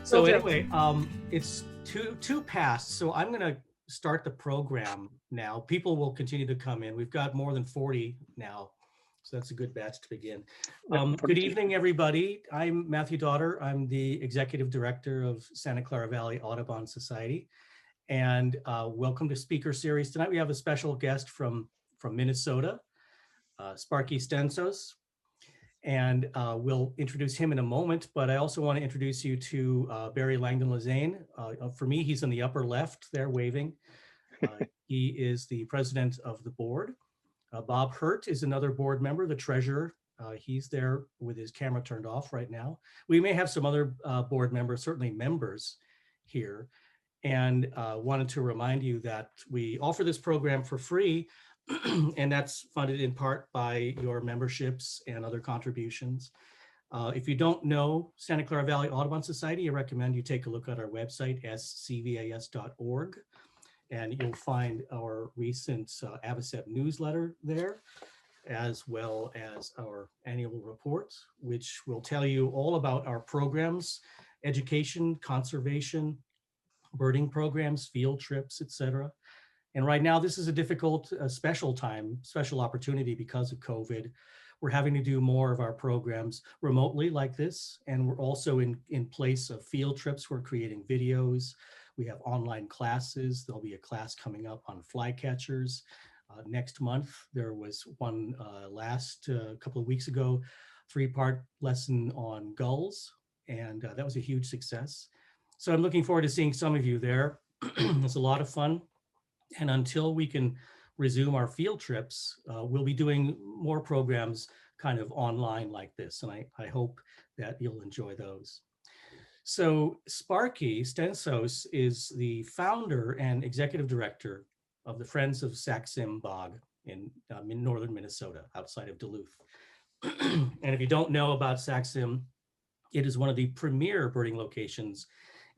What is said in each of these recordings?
So anyway, it's two past. So I'm going to start the program now. People will continue to come in. We've got more than 40 now. So that's a good batch to begin. Good evening, everybody. I'm Matthew Daughter. I'm the Executive Director of Santa Clara Valley Audubon Society. And welcome to Speaker Series. Tonight we have a special guest from Minnesota, Sparky Stensos. And we'll introduce him in a moment, but I also want to introduce you to Barry Langdon-Lazane. For me, he's in the upper left there waving. He is the president of the board. Bob Hurt is another board member, the treasurer. He's there with his camera turned off right now. We may have some other board members, certainly members here. And wanted to remind you that we offer this program for free, and that's funded in part by your memberships and other contributions. If you don't know Santa Clara Valley Audubon Society, I recommend you take a look at our website, scvas.org, and you'll find our recent AVICEP newsletter there, as well as our annual report, which will tell you all about our programs, education, conservation, birding programs, field trips, etc. And right now, this is a difficult, special opportunity because of COVID. We're having to do more of our programs remotely like this. And we're also in place of field trips. We're creating videos. We have online classes. There'll be a class coming up on flycatchers next month. There was one last couple of weeks ago, 3-part lesson on gulls. And that was a huge success. So I'm looking forward to seeing some of you there. It's a lot of fun. And until we can resume our field trips, we'll be doing more programs kind of online like this. And I hope that you'll enjoy those. So Sparky Stensos is the founder and executive director of the Friends of Sax-Zim Bog in northern Minnesota, outside of Duluth. And if you don't know about Sax-Zim, it is one of the premier birding locations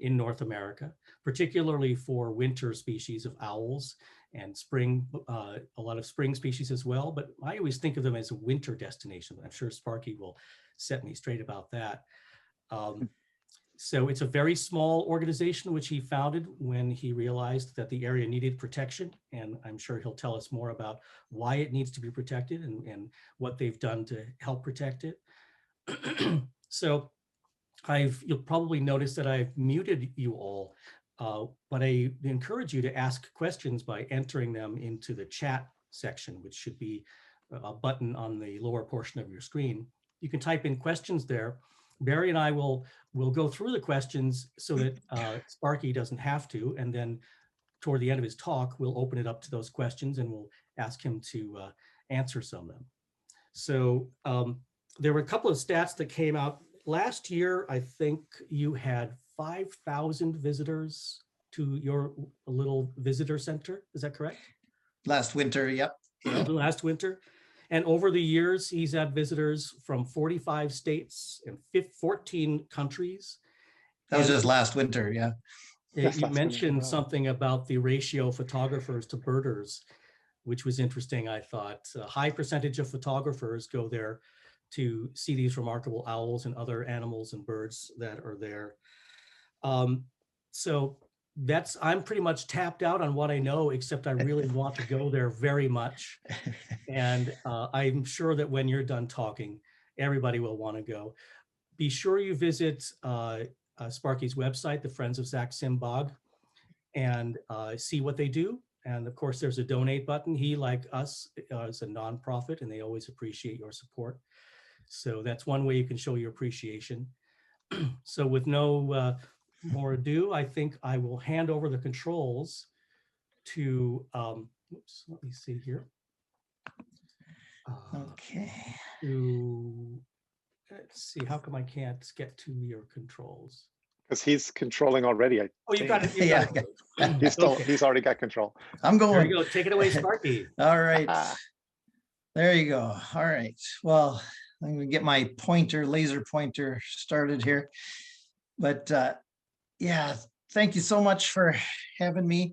in North America, particularly for winter species of owls and spring, a lot of spring species as well. But I always think of them as a winter destination. I'm sure Sparky will set me straight about that. So it's a very small organization which he founded when he realized that the area needed protection. And I'm sure he'll tell us more about why it needs to be protected and what they've done to help protect it. So you'll probably notice that I've muted you all, but I encourage you to ask questions by entering them into the chat section, which should be a button on the lower portion of your screen. You can type in questions there. Barry and I will go through the questions so that Sparky doesn't have to, and then toward the end of his talk, we'll open it up to those questions and we'll ask him to answer some of them. So there were a couple of stats that came out. Last year, I think you had 5,000 visitors to your little visitor center. Is that correct? Last winter, yep. Last winter. And over the years, he's had visitors from 45 states and 14 countries. That was just last winter, yeah. You mentioned something about the ratio of photographers to birders, which was interesting, I thought. A high percentage of photographers go there to see these remarkable owls and other animals and birds that are there. So I'm pretty much tapped out on what I know, except I really want to go there very much. And I'm sure that when you're done talking, everybody will want to go. Be sure you visit Sparky's website, the Friends of Sax-Zim Bog, and see what they do. And of course, there's a donate button. He, like us, is a nonprofit, and they always appreciate your support. So that's one way you can show your appreciation. So with no more ado, I think I will hand over the controls to, oops, let me see here. Okay. Let's see, how come I can't get to your controls? Because he's controlling already. You got it. Yeah. He's already got control. I'm going. There you go. Take it away, Sparky. All right. There you go. All right. Well, I'm going to get my laser pointer started here. But yeah, thank you so much for having me.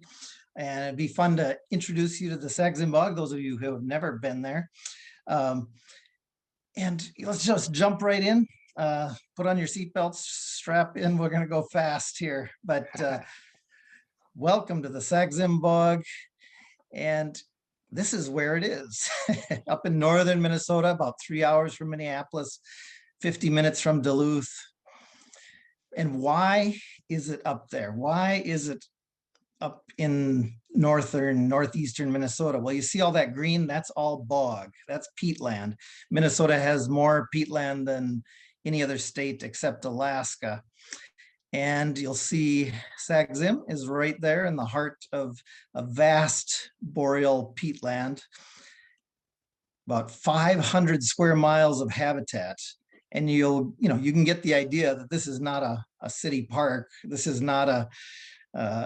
And it'd be fun to introduce you to the Sax-Zim Bog, those of you who have never been there. And let's just jump right in. put on your seatbelts, strap in. We're going to go fast here, but welcome to the Sax-Zim bog. And this is where it is, up in northern Minnesota, about 3 hours from Minneapolis, 50 minutes from Duluth. And why is it up there? Why is it up in northeastern Minnesota? Well, you see all that green, that's all bog, that's peatland. Minnesota has more peatland than any other state except Alaska. And you'll see Sax-Zim is right there in the heart of a vast boreal peatland, about 500 square miles of habitat. And you can get the idea that this is not a city park. This is not a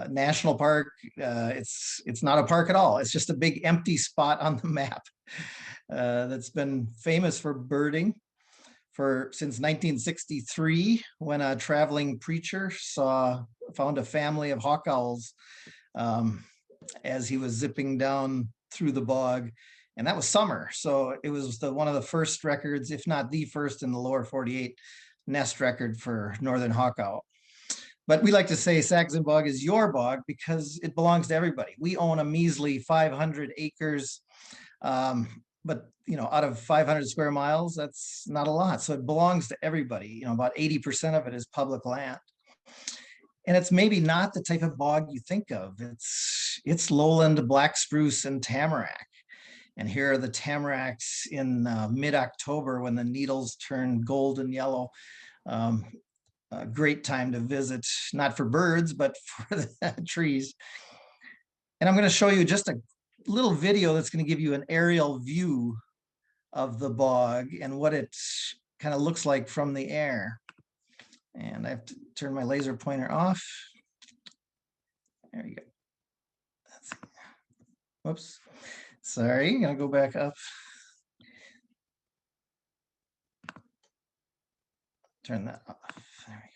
national park. It's not a park at all. It's just a big empty spot on the map that's been famous for birding since 1963, when a traveling preacher found a family of hawk owls as he was zipping down through the bog. And that was summer. So it was one of the first records, if not the first, in the lower 48 nest record for northern hawk owl. But we like to say Sax-Zim bog is your bog because it belongs to everybody. We own a measly 500 acres, but out of 500 square miles, that's not a lot. So it belongs to everybody. About 80% of it is public land. And it's maybe not the type of bog you think of. It's lowland black spruce and tamarack. And here are the tamaracks in mid-October when the needles turn golden yellow. A great time to visit, not for birds, but for the trees. And I'm going to show you just a little video that's going to give you an aerial view of the bog and what it kind of looks like from the air. And I have to turn my laser pointer off. There you go. Whoops. Sorry, I'm going to go back up. Turn that off. There we go.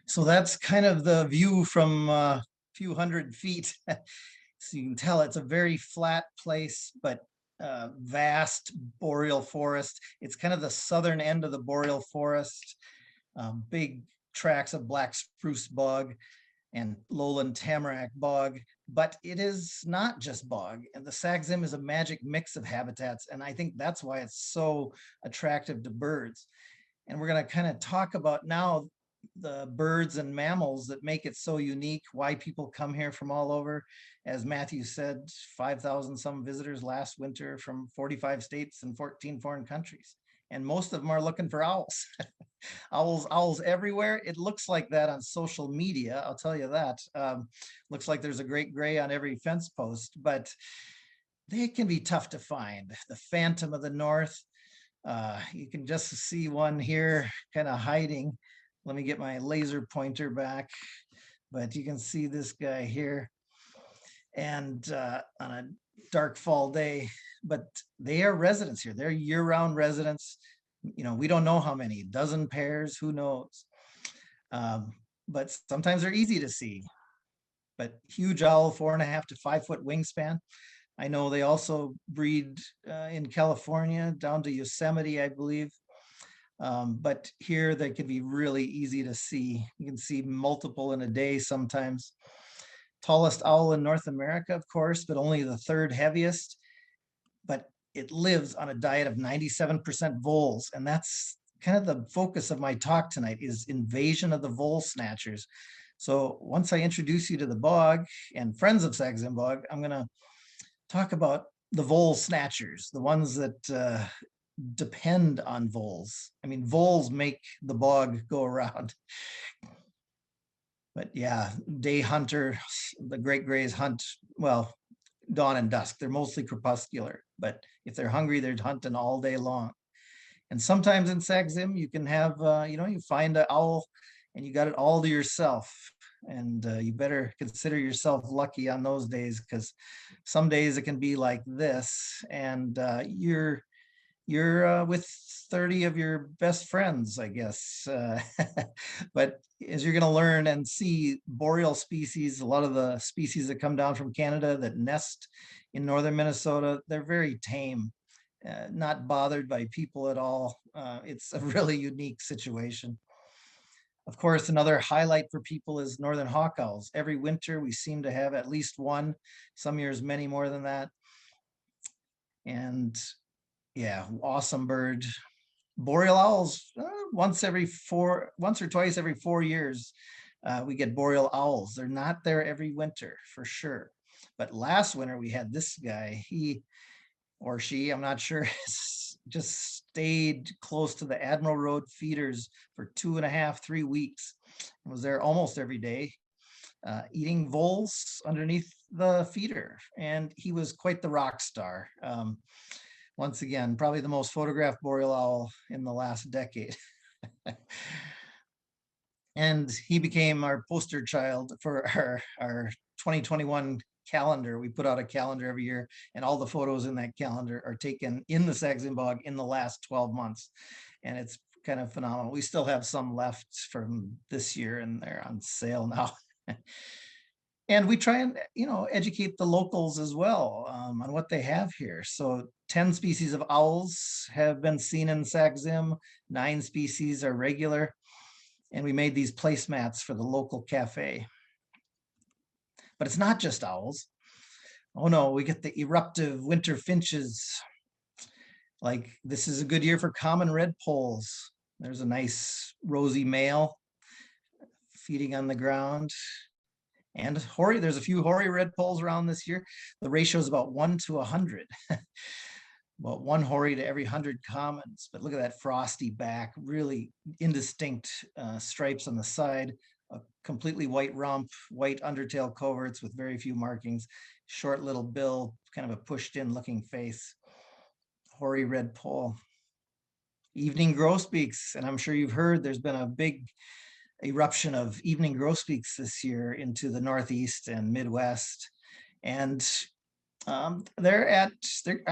So that's kind of the view from a few hundred feet. So you can tell it's a very flat place, but vast boreal forest. It's kind of the southern end of the boreal forest. Big tracts of black spruce bog and lowland tamarack bog, but it is not just bog. And the Sax-Zim is a magic mix of habitats. And I think that's why it's so attractive to birds. And we're going to kind of talk about now the birds and mammals that make it so unique, why people come here from all over. As Matthew said, 5,000 some visitors last winter from 45 states and 14 foreign countries. and most of them are looking for owls. Owls everywhere. It looks like that on social media, I'll tell you that. Looks like there's a great gray on every fence post, but they can be tough to find. The Phantom of the North, you can just see one here kind of hiding. Let me get my laser pointer back, but you can see this guy here. And on a dark fall day, but they are residents here. They're year-round residents. You know, we don't know how many, dozen pairs, who knows? But sometimes they're easy to see. But huge owl, 4.5 to 5 foot wingspan. I know they also breed in California down to Yosemite, I believe. But here they can be really easy to see. You can see multiple in a day sometimes. Tallest owl in North America, of course, but only the third heaviest. But it lives on a diet of 97% voles. And that's kind of the focus of my talk tonight, is invasion of the vole snatchers. So once I introduce you to the bog and friends of Sax-Zim bog, I'm going to talk about the vole snatchers, the ones that depend on voles. I mean, voles make the bog go around. But yeah, day hunter, the great grays hunt, well, dawn and dusk. They're mostly crepuscular, but if they're hungry, they're hunting all day long. And sometimes in Sax-Zim, you can have, you find an owl and you got it all to yourself. And you better consider yourself lucky on those days, because some days it can be like this, and you're with 30 of your best friends, I guess. But as you're going to learn and see, boreal species, a lot of the species that come down from Canada that nest in northern Minnesota, they're very tame, not bothered by people at all. It's a really unique situation. Of course, another highlight for people is northern hawk owls. Every winter, we seem to have at least one, some years many more than that. And yeah, awesome bird. Boreal owls, once or twice every 4 years, we get boreal owls. They're not there every winter for sure. But last winter we had this guy, he or she, I'm not sure, just stayed close to the Admiral Road feeders for 2.5, 3 weeks. And was there almost every day, eating voles underneath the feeder. And he was quite the rock star. Once again, probably the most photographed boreal owl in the last decade. And he became our poster child for our 2021 calendar. We put out a calendar every year, and all the photos in that calendar are taken in the Sax-Zim bog in the last 12 months. And it's kind of phenomenal. We still have some left from this year, and they're on sale now. And we try and, educate the locals as well on what they have here. So 10 species of owls have been seen in Sax-Zim. 9 species are regular. And we made these placemats for the local cafe. But it's not just owls. Oh no, we get the eruptive winter finches. Like, this is a good year for common redpolls. There's a nice rosy male feeding on the ground. And hoary, there's a few hoary redpolls around this year. The ratio is about 1 to 100. About 1 hoary to every 100 commons. But look at that frosty back, really indistinct stripes on the side, a completely white rump, white undertail coverts with very few markings, short little bill, kind of a pushed in looking face. Hoary redpoll. Evening grosbeaks, and I'm sure you've heard there's been a big eruption of evening grosbeaks this year into the Northeast and Midwest. And I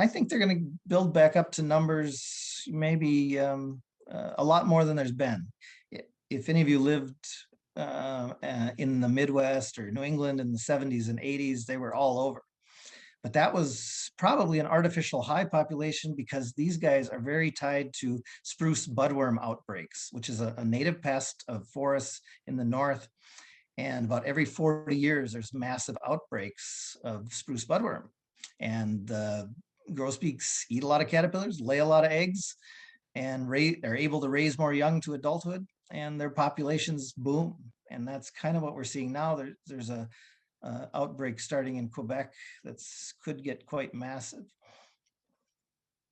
think they're going to build back up to numbers, maybe a lot more than there's been. If any of you lived in the Midwest or New England in the 70s and 80s, they were all over. But that was probably an artificial high population, because these guys are very tied to spruce budworm outbreaks, which is a native pest of forests in the north. And about every 40 years, there's massive outbreaks of spruce budworm. And the grosbeaks eat a lot of caterpillars, lay a lot of eggs, and are able to raise more young to adulthood, and their populations boom. And that's kind of what we're seeing now. There's a outbreak starting in Quebec that's could get quite massive.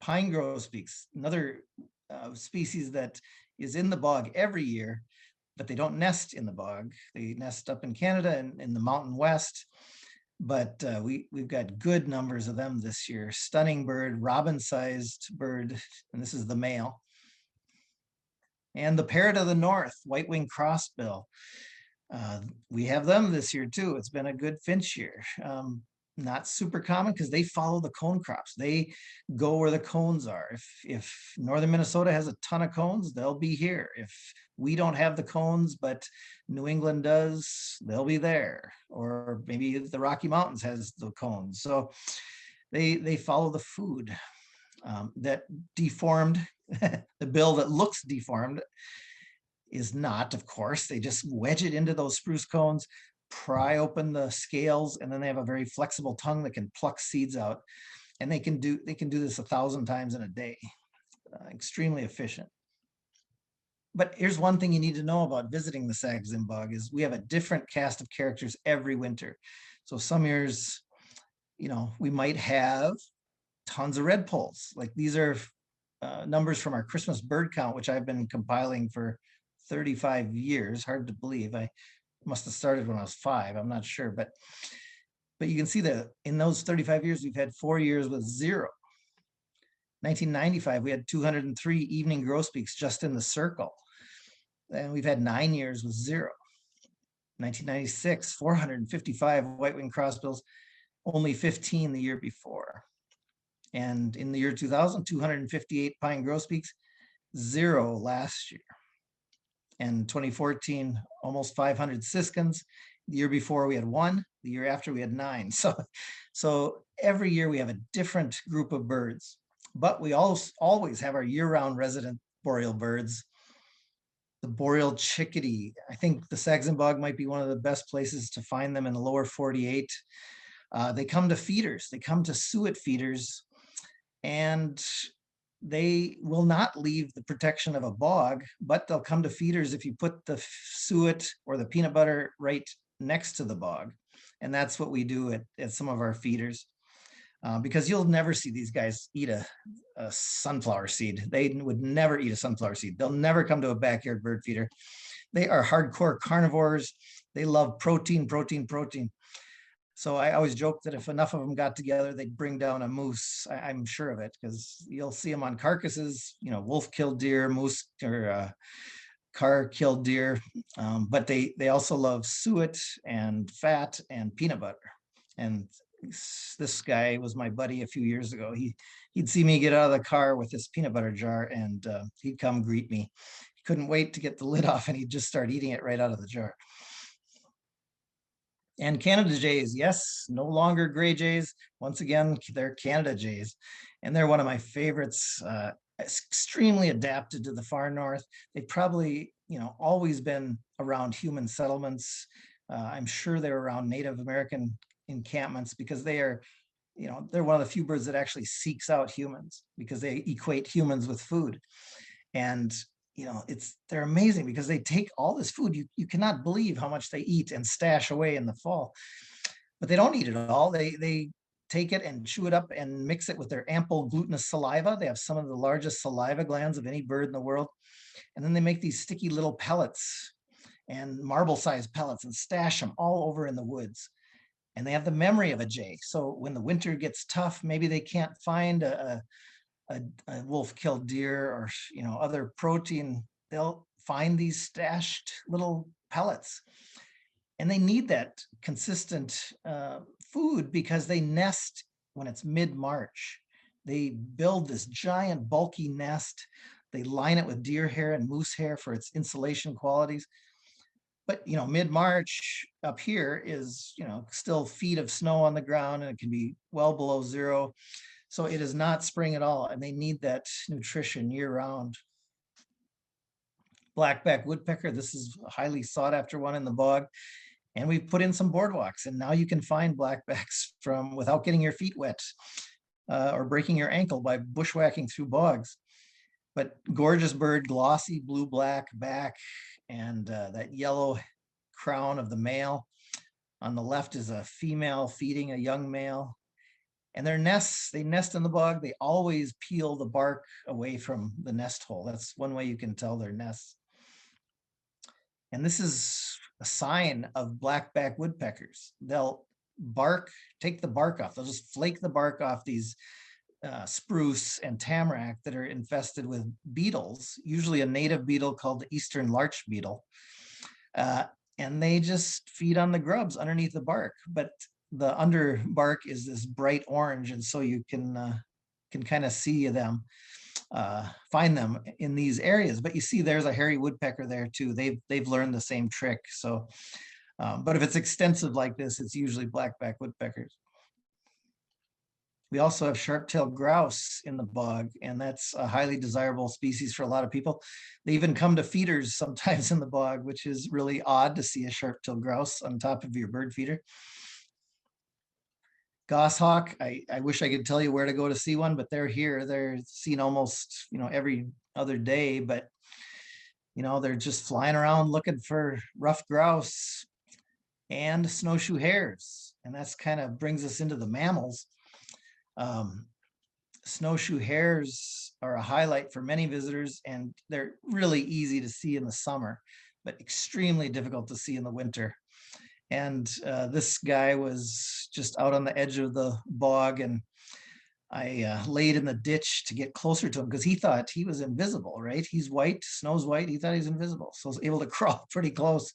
Pine grosbeaks, another species that is in the bog every year, but they don't nest in the bog. They nest up in Canada and in the Mountain West. But we've got good numbers of them this year. Stunning bird, robin-sized bird, and this is the male. And the parrot of the north, white-winged crossbill. We have them this year too. It's been a good finch year. Not super common because they follow the cone crops. They go where the cones are. If northern Minnesota has a ton of cones, they'll be here. If we don't have the cones, but New England does, they'll be there. Or maybe the Rocky Mountains has the cones. So they follow the food. That deformed, the bill that looks deformed is not, of course. They just wedge it into those spruce cones, pry open the scales, and then they have a very flexible tongue that can pluck seeds out. And they can do this 1,000 times in a day. Extremely efficient. But here's one thing you need to know about visiting the Sax-Zim bog is we have a different cast of characters every winter. So some years, we might have tons of redpolls. Like these are numbers from our Christmas bird count, which I've been compiling for 35 years. Hard to believe. I must have started when I was 5. I'm not sure, but you can see that in those 35 years, we've had 4 years with 0. 1995, we had 203 evening grosbeaks just in the circle. And we've had 9 years with 0. 1996, 455 white-winged crossbills, only 15 the year before. And in the year 2000, 258 pine grosbeaks, 0 last year. And 2014, almost 500 siskins. The year before we had 1, the year after we had 9. So every year we have a different group of birds, but we always have our year-round resident boreal birds. The boreal chickadee, I think the Sax-Zim bog might be one of the best places to find them in the lower 48. They come to feeders, they come to suet feeders, and they will not leave the protection of a bog, but they'll come to feeders if you put the suet or the peanut butter right next to the bog. And that's what we do at some of our feeders. Because you'll never see these guys eat a sunflower seed. They would never eat a sunflower seed. They'll never come to a backyard bird feeder. They are hardcore carnivores. They love protein, protein, protein. So I always joke that if enough of them got together, they'd bring down a moose. I'm sure of it, because you'll see them on carcasses, wolf-killed deer, moose, or car-killed deer. But they also love suet and fat and peanut butter. And this guy was my buddy a few years ago. He'd see me get out of the car with this peanut butter jar, and he'd come greet me. He couldn't wait to get the lid off, and he'd just start eating it right out of the jar. And Canada jays, yes, no longer gray jays. Once again, they're Canada jays, and they're one of my favorites. Extremely adapted to the far north. They've probably, always been around human settlements. I'm sure they're around Native American encampments, because they are, they're one of the few birds that actually seeks out humans, because they equate humans with food. And they're amazing because they take all this food. You cannot believe how much they eat and stash away in the fall, but they don't eat it all. They take it and chew it up and mix it with their ample glutinous saliva. They have some of the largest saliva glands of any bird in the world. And then they make these sticky little pellets and marble-sized pellets and stash them all over in the woods. And they have the memory of a jay. So when the winter gets tough, maybe they can't find a wolf-killed deer or other protein, they'll find these stashed little pellets. And they need that consistent food because they nest when it's mid-March. They build this giant bulky nest. They line it with deer hair and moose hair for its insulation qualities. But mid-March up here is still feet of snow on the ground, and it can be well below 0. So it is not spring at all, and they need that nutrition year-round. Blackback woodpecker, this is a highly sought after one in the bog, and we've put in some boardwalks, and now you can find blackbacks without getting your feet wet or breaking your ankle by bushwhacking through bogs. But gorgeous bird, glossy blue-black back, and that yellow crown of the male. On the left is a female feeding a young male. And their nests, they nest in the bog. They always peel the bark away from the nest hole. That's one way you can tell their nests. And this is a sign of black-backed woodpeckers. They'll take the bark off. They'll just flake the bark off these spruce and tamarack that are infested with beetles, usually a native beetle called the eastern larch beetle. And they just feed on the grubs underneath the bark. But the under bark is this bright orange, and so you can kind of see them, find them in these areas. But you see there's a hairy woodpecker there too. They've learned the same trick. So, but if it's extensive like this, it's usually black-backed woodpeckers. We also have sharp-tailed grouse in the bog, and that's a highly desirable species for a lot of people. They even come to feeders sometimes in the bog, which is really odd to see a sharp-tailed grouse on top of your bird feeder. Goshawk, I wish I could tell you where to go to see one, but they're here. They're seen almost, every other day, but they're just flying around looking for ruffed grouse and snowshoe hares. And that's kind of brings us into the mammals. Snowshoe hares are a highlight for many visitors, and they're really easy to see in the summer, but extremely difficult to see in the winter. And this guy was just out on the edge of the bog, and I laid in the ditch to get closer to him because he thought he was invisible, right? He's white, snow's white. He thought he's invisible. So I was able to crawl pretty close.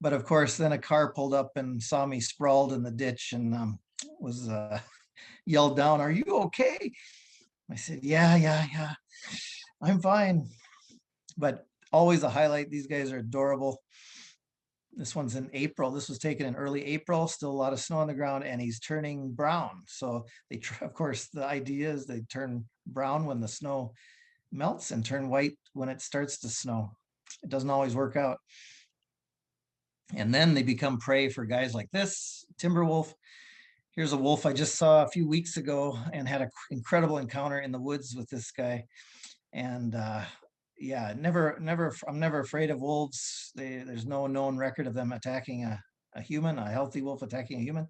But of course, then a car pulled up and saw me sprawled in the ditch and was yelled down, "Are you okay?" I said, yeah, I'm fine. But always a highlight. These guys are adorable. This one's in April. This was taken in early April, still a lot of snow on the ground, and he's turning brown. So of course, the idea is they turn brown when the snow melts and turn white when it starts to snow. It doesn't always work out. And then they become prey for guys like this, timber wolf. Here's a wolf I just saw a few weeks ago and had an incredible encounter in the woods with this guy. And yeah, I'm never afraid of wolves. There's no known record of them attacking a human, a healthy wolf attacking a human.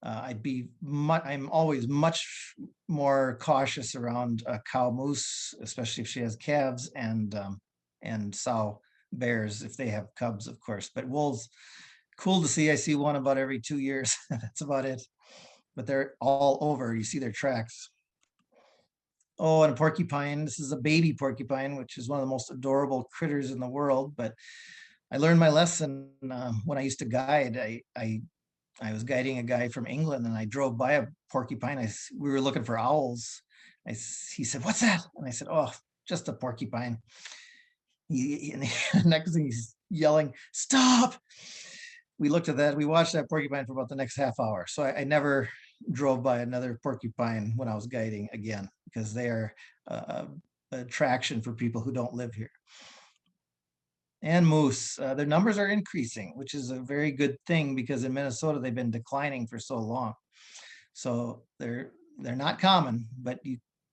I'm always much more cautious around a cow moose, especially if she has calves, and sow bears if they have cubs, of course. But wolves, cool to see. I see one about every 2 years. That's about it. But they're all over. You see their tracks. Oh, and a porcupine. This is a baby porcupine, which is one of the most adorable critters in the world. But I learned my lesson when I used to guide. I was guiding a guy from England, and I drove by a porcupine. We were looking for owls. He said, "What's that?" And I said, "Oh, just a porcupine." Next thing he's yelling, "Stop!" We looked at that. We watched that porcupine for about the next half hour. So I never drove by another porcupine when I was guiding again, because they are an attraction for people who don't live here. And moose, their numbers are increasing, which is a very good thing because in Minnesota they've been declining for so long. So they're not common, but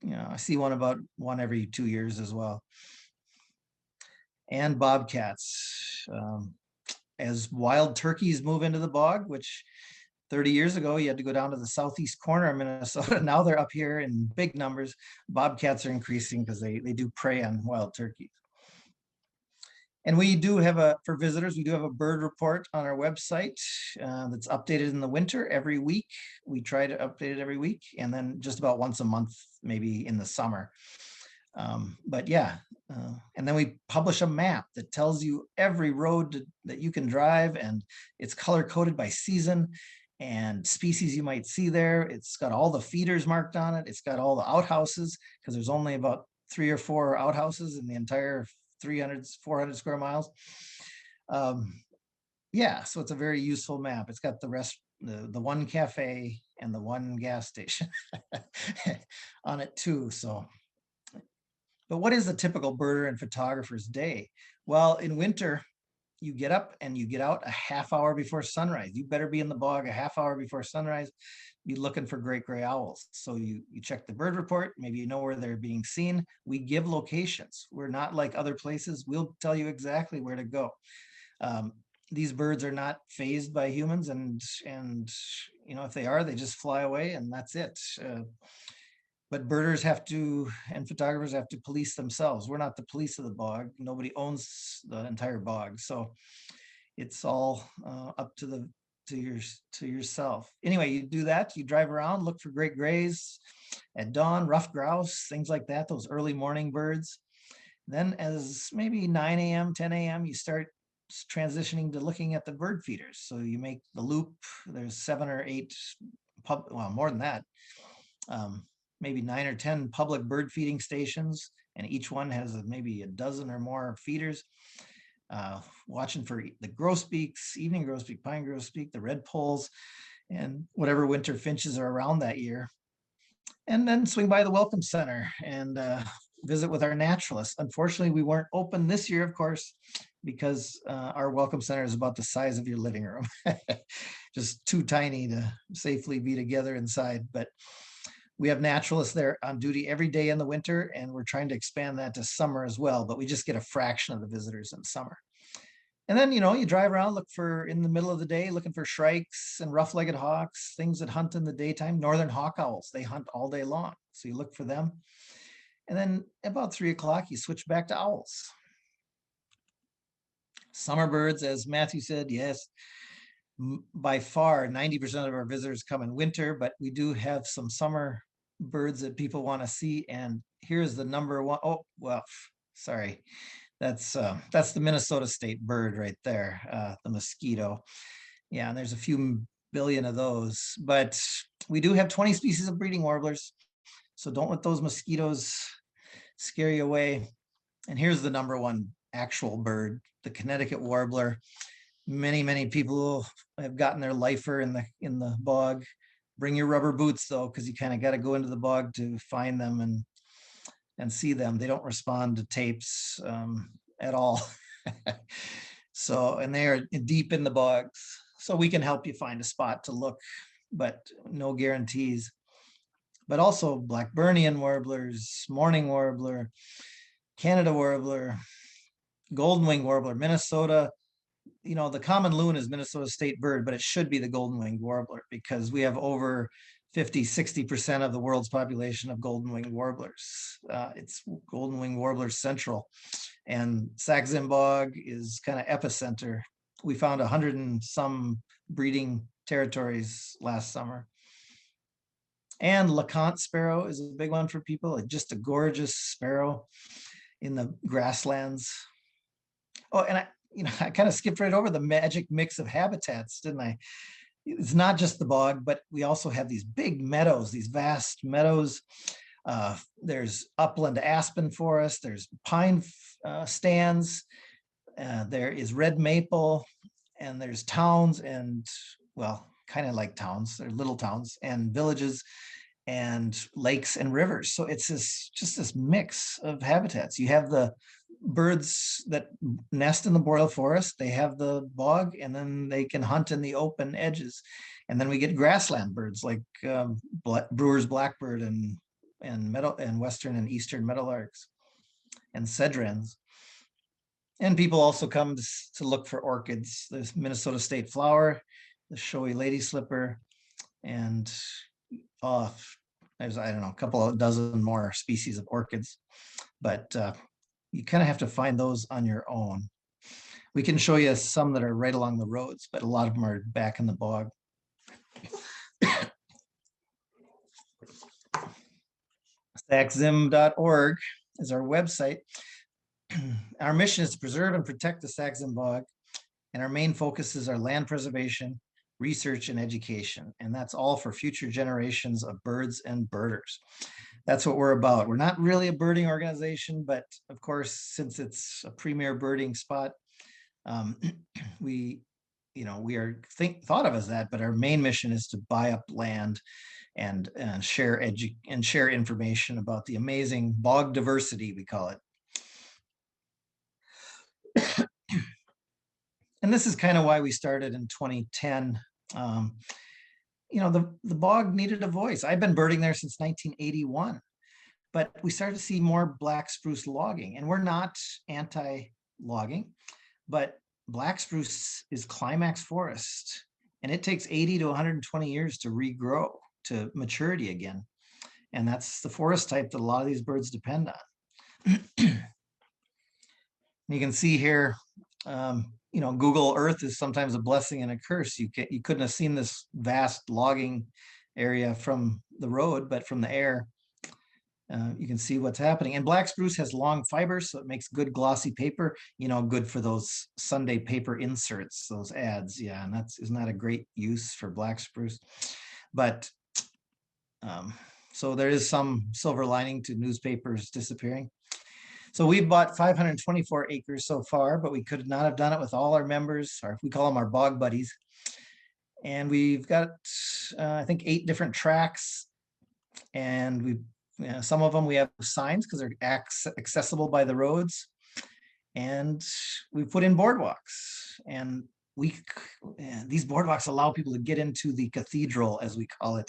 I see about one every 2 years as well. And bobcats. As wild turkeys move into the bog, which 30 years ago, you had to go down to the southeast corner of Minnesota. Now they're up here in big numbers. Bobcats are increasing because they do prey on wild turkeys. And we do have for visitors, we do have a bird report on our website that's updated in the winter every week. We try to update it every week, and then just about once a month, maybe in the summer. But yeah, and then we publish a map that tells you every road that you can drive, and it's color coded by season and species you might see there. It's got all the feeders marked on it. It's got all the outhouses, because there's only about 3 or 4 outhouses in the entire 400 square miles. Yeah, so it's a very useful map. It's got the one cafe and the one gas station on it too. So, but what is a typical birder and photographer's day? Well, in winter, you get up and you get out a half hour before sunrise. You better be in the bog a half hour before sunrise. Be looking for great gray owls. So you check the bird report, maybe you know where they're being seen. We give locations. We're not like other places. We'll tell you exactly where to go. these birds are not phased by humans, and if they are, they just fly away and that's it. But birders have to, and photographers have to police themselves. We're not the police of the bog. Nobody owns the entire bog, so it's all up to yourself. Anyway, you do that. You drive around, look for great grays at dawn, rough grouse, things like that. Those early morning birds. Then, as maybe 9 a.m., 10 a.m., you start transitioning to looking at the bird feeders. So you make the loop. There's 7 or 8 well, more than that. Maybe 9 or 10 public bird feeding stations, and each one has maybe a dozen or more feeders. Watching for the grosbeaks, evening grosbeak, pine grosbeak, the red poles, and whatever winter finches are around that year. And then swing by the Welcome Center and visit with our naturalists. Unfortunately, we weren't open this year, of course, because our Welcome Center is about the size of your living room. Just too tiny to safely be together inside. But we have naturalists there on duty every day in the winter, and we're trying to expand that to summer as well, but we just get a fraction of the visitors in summer. And then, you drive around, look for, in the middle of the day, looking for shrikes and rough-legged hawks, things that hunt in the daytime. Northern hawk owls, they hunt all day long. So you look for them. And then about 3 o'clock, you switch back to owls. Summer birds, as Matthew said, yes, by far 90% of our visitors come in winter, but we do have some summer birds that people want to see. And here's the number one. Oh, well, sorry. That's the Minnesota state bird right there, the mosquito. Yeah, and there's a few billion of those, but we do have 20 species of breeding warblers. So don't let those mosquitoes scare you away. And here's the number one actual bird, the Connecticut warbler. Many people have gotten their lifer in the bog. Bring your rubber boots though, because you kind of got to go into the bog to find them and see them. They don't respond to tapes at all. So, and they are deep in the bogs. So we can help you find a spot to look, but no guarantees. But also Blackburnian warblers, mourning warbler, Canada warbler, golden wing warbler, Minnesota. The common loon is Minnesota state bird, but it should be the golden winged warbler because we have over 50-60% of the world's population of golden winged warblers. It's golden winged warbler central, and Sax-Zim bog is kind of epicenter. We found 100 and some breeding territories last summer. And LeConte sparrow is a big one for people. Just a gorgeous sparrow in the grasslands. Oh, and I kind of skipped right over the magic mix of habitats, didn't I? It's not just the bog, but we also have these big meadows, these vast meadows. There's upland aspen forest, there's pine stands, there is red maple, and there's towns and, well, kind of like towns, they're little towns and villages and lakes and rivers. So it's just this mix of habitats. You have the birds that nest in the boreal forest, they have the bog, and then they can hunt in the open edges. And then we get grassland birds like Brewer's blackbird and western and eastern meadowlarks and cedrons. And people also come to look for orchids. There's Minnesota state flower, the showy lady slipper, and there's, I don't know, a couple of dozen more species of orchids, but you kind of have to find those on your own. We can show you some that are right along the roads, but a lot of them are back in the bog. Sax-Zim.org is our website. Our mission is to preserve and protect the Sax-Zim bog, and our main focus is our land preservation, research, and education. And that's all for future generations of birds and birders. That's what we're about. We're not really a birding organization, but of course, since it's a premier birding spot, we are thought of as that, but our main mission is to buy up land and share information about the amazing bog diversity, we call it. And this is kind of why we started in 2010. The bog needed a voice. I've been birding there since 1981, but we started to see more black spruce logging, and we're not anti-logging, but black spruce is climax forest, and it takes 80 to 120 years to regrow to maturity again. And that's the forest type that a lot of these birds depend on. You can see here, Google Earth is sometimes a blessing and a curse. You couldn't have seen this vast logging area from the road, but from the air, you can see what's happening. And black spruce has long fibers, so it makes good glossy paper, good for those Sunday paper inserts, those ads. Yeah, and isn't that a great use for black spruce? But so there is some silver lining to newspapers disappearing. So we bought 524 acres so far, but we could not have done it with all our members, or we call them our bog buddies. And we've got, I think, 8 different tracks, and some of them we have signs because they're accessible by the roads, and we put in boardwalks, and these boardwalks allow people to get into the cathedral, as we call it,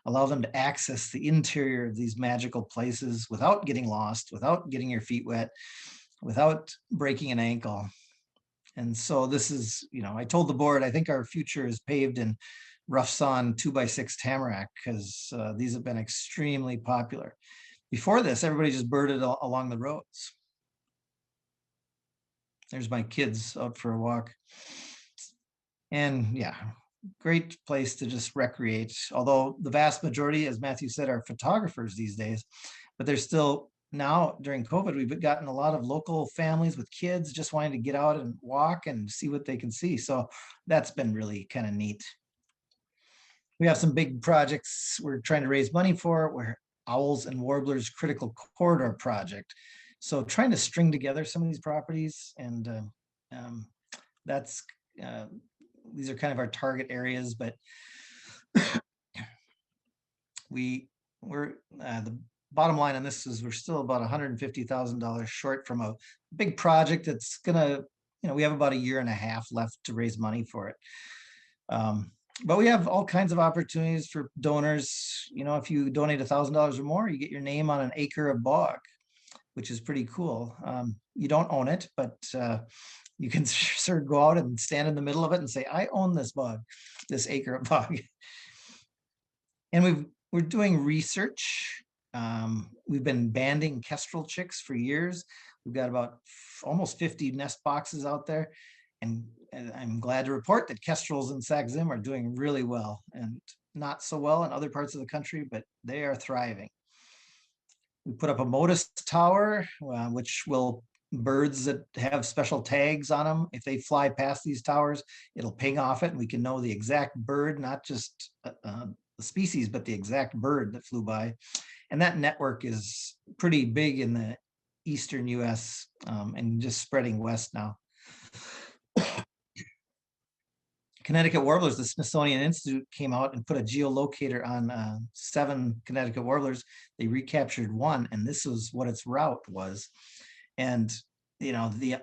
allow them to access the interior of these magical places without getting lost, without getting your feet wet, without breaking an ankle. And so this is, I told the board, I think our future is paved in rough sawn 2x6 tamarack, because these have been extremely popular. Before this, everybody just birded along the roads. There's my kids out for a walk. And yeah, great place to just recreate. Although the vast majority, as Matthew said, are photographers these days, but there's still, now during COVID, we've gotten a lot of local families with kids just wanting to get out and walk and see what they can see. So that's been really kind of neat. We have some big projects we're trying to raise money for. We're Owls and Warblers Critical Corridor Project. So trying to string together some of these properties, and these are kind of our target areas, but the bottom line on this is we're still about $150,000 short from a big project that's gonna, we have about 1.5 years left to raise money for it. But we have all kinds of opportunities for donors. If you donate $1,000 or more, you get your name on an acre of bog, which is pretty cool. You don't own it, but you can sort of go out and stand in the middle of it and say, I own this bog, this acre of bog. And we're doing research. We've been banding kestrel chicks for years. We've got about almost 50 nest boxes out there. And I'm glad to report that kestrels in Sax-Zim are doing really well, and not so well in other parts of the country, but they are thriving. We put up a Modus tower, which will, birds that have special tags on them, if they fly past these towers, it'll ping off it, and we can know the exact bird, not just the species, but the exact bird that flew by. And that network is pretty big in the eastern US, and just spreading west now. Connecticut warblers, the Smithsonian Institute came out and put a geolocator on 7 Connecticut warblers. They recaptured 1, and this was what its route was. And the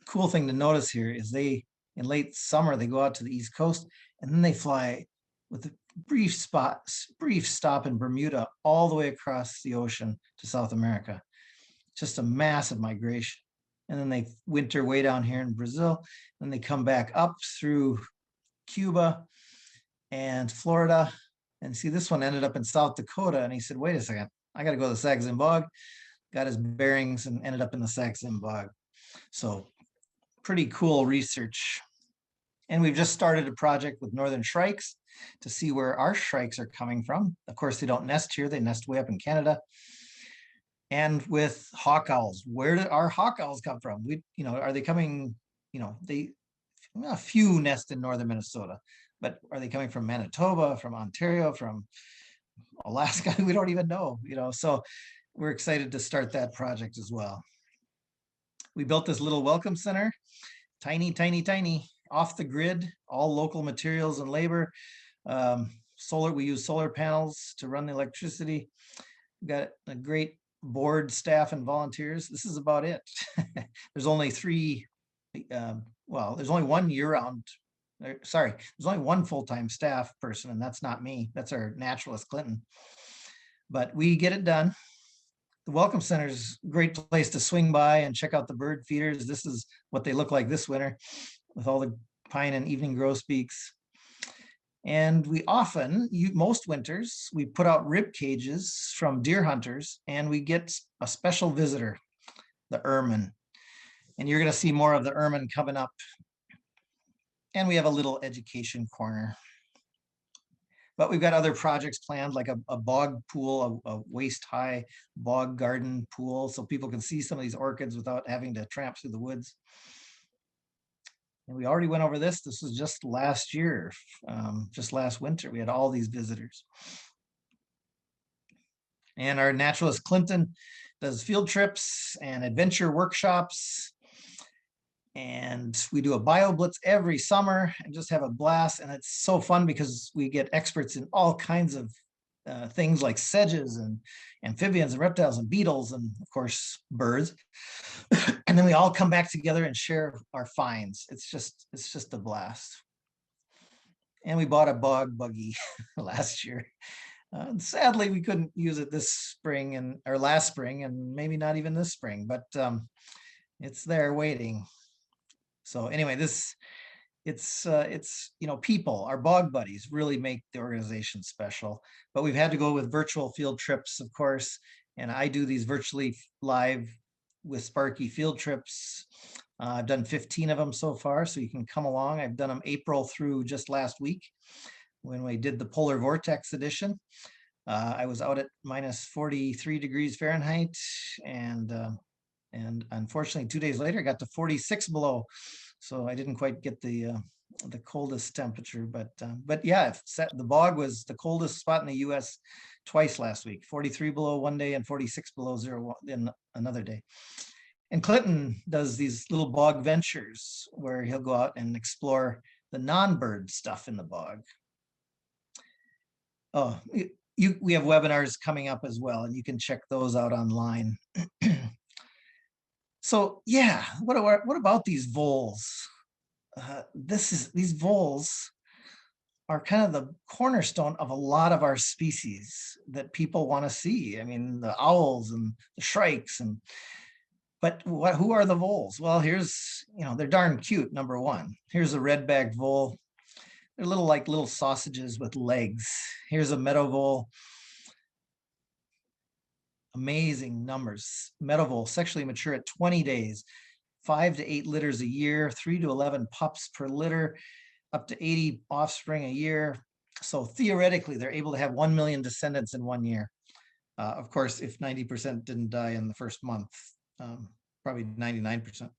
cool thing to notice here is in late summer, they go out to the East Coast, and then they fly with a brief stop in Bermuda all the way across the ocean to South America. Just a massive migration. And then they winter way down here in Brazil, and they come back up through Cuba and Florida. And see, this one ended up in South Dakota, and he said, wait a second, I got to go to the Sax-Zim bog. Got his bearings and ended up in the Sax-Zim bog. So pretty cool research. And we've just started a project with northern shrikes to see where our shrikes are coming from. Of course, they don't nest here, they nest way up in Canada. And with hawk owls, where do our hawk owls come from? Are they coming, a few nest in northern Minnesota, but are they coming from Manitoba, from Ontario, from Alaska? We don't even know, so we're excited to start that project as well. We built this little welcome center, tiny, off the grid, all local materials and labor. We use solar panels to run the electricity. We've got a great board, staff, and volunteers. This is about it. There's only there's only one year-round, there's only one full-time staff person, and that's not me. That's our naturalist, Clinton. But we get it done. the Welcome Center is a great place to swing by and check out the bird feeders. This is what they look like this winter with all the pine and evening grosbeaks. And we often, most winters, we put out rib cages from deer hunters and we get a special visitor, the ermine. And you're going to see more of the ermine coming up. And we have a little education corner. But we've got other projects planned, like a bog pool, a waist-high bog garden pool, so people can see some of these orchids without having to tramp through the woods. And we already went over this. This was just last year, just last winter. We had all these visitors. And our naturalist Clinton does field trips and adventure workshops. And we do a bio blitz every summer and just have a blast. And it's so fun because we get experts in all kinds of things like sedges and amphibians and reptiles and beetles and of course birds. And then we all come back together and share our finds. It's just a blast. And we bought a bog buggy last year. Sadly, we couldn't use it this spring or last spring, and maybe not even this spring, but it's there waiting. So anyway, it's people, our bog buddies really make the organization special, but we've had to go with virtual field trips, of course. And I do these virtually live with Sparky field trips. I've done 15 of them so far, so you can come along. I've done them April through just last week when we did the polar vortex edition. I was out at minus 43 degrees Fahrenheit and unfortunately 2 days later, I got to 46 below. So I didn't quite get the coldest temperature, but yeah, the bog was the coldest spot in the US twice last week, 43 below one day and 46 below zero in another day. And Clinton does these little bog ventures where he'll go out and explore the non-bird stuff in the bog. Oh, we have webinars coming up as well, and you can check those out online. So yeah, what about these voles? These voles are kind of the cornerstone of a lot of our species that people want to see. I mean, the owls and the shrikes, but who are the voles? Well, here's, they're darn cute, number one. Here's a red-backed vole. They're little sausages with legs. Here's a meadow vole. Amazing numbers. Meadow vole sexually mature at 20 days, 5 to 8 litters a year, 3 to 11 pups per litter, up to 80 offspring a year. So theoretically, they're able to have 1 million descendants in 1 year. Of course, if 90% didn't die in the first month, probably 99%.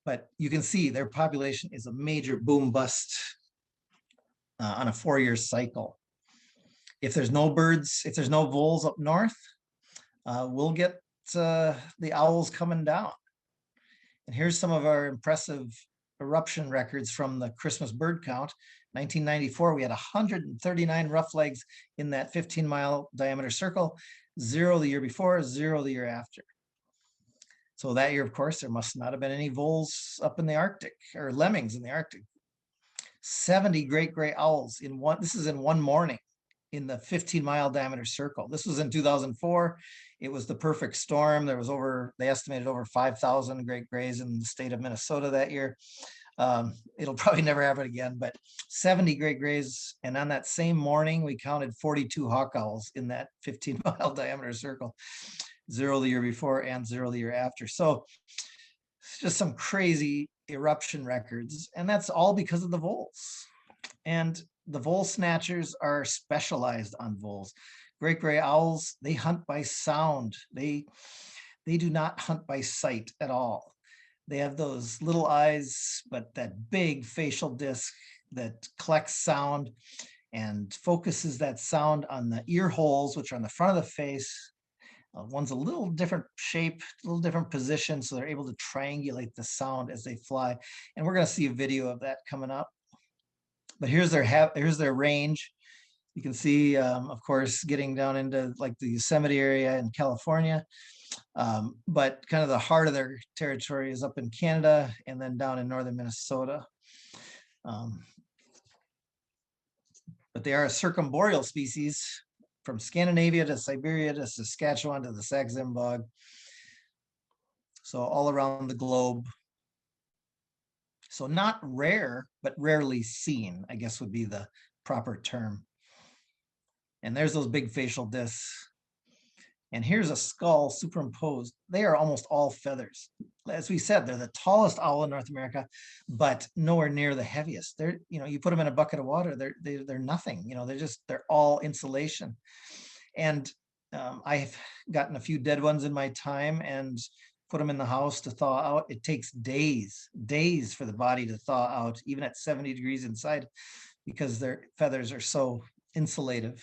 But you can see their population is a major boom bust on a 4-year cycle. If there's no birds, if there's no voles up north, we'll get the owls coming down. And here's some of our impressive eruption records from the Christmas bird count. 1994, we had 139 roughlegs in that 15-mile diameter circle, 0 the year before, 0 the year after. So that year, of course, there must not have been any voles up in the Arctic or lemmings in the Arctic. 70 great gray owls this is in one morning in the 15-mile diameter circle. This was in 2004. It was the perfect storm. There was they estimated over 5,000 great grays in the state of Minnesota that year. It'll probably never happen again, but 70 great grays. And on that same morning, we counted 42 hawk owls in that 15-mile diameter circle, 0 the year before and 0 the year after. So it's just some crazy eruption records. And that's all because of the voles. And the vole snatchers are specialized on voles. Great gray owls, they hunt by sound. They do not hunt by sight at all. They have those little eyes, but that big facial disc that collects sound and focuses that sound on the ear holes, which are on the front of the face. One's a little different shape, a little different position, so they're able to triangulate the sound as they fly. And we're going to see a video of that coming up. But here's their range. You can see, of course, getting down into like the Yosemite area in California. But kind of the heart of their territory is up in Canada and then down in northern Minnesota. But they are a circumboreal species, from Scandinavia to Siberia to Saskatchewan to the Sax-Zim bog. So all around the globe. So not rare, but rarely seen, I guess would be the proper term. And there's those big facial discs. And here's a skull superimposed. They are almost all feathers. As we said, they're the tallest owl in North America, but nowhere near the heaviest. They're, you know, you put them in a bucket of water, they're nothing. You know, they're all insulation. And I've gotten a few dead ones in my time and put them in the house to thaw out. It takes days for the body to thaw out, even at 70 degrees inside, because their feathers are so insulative.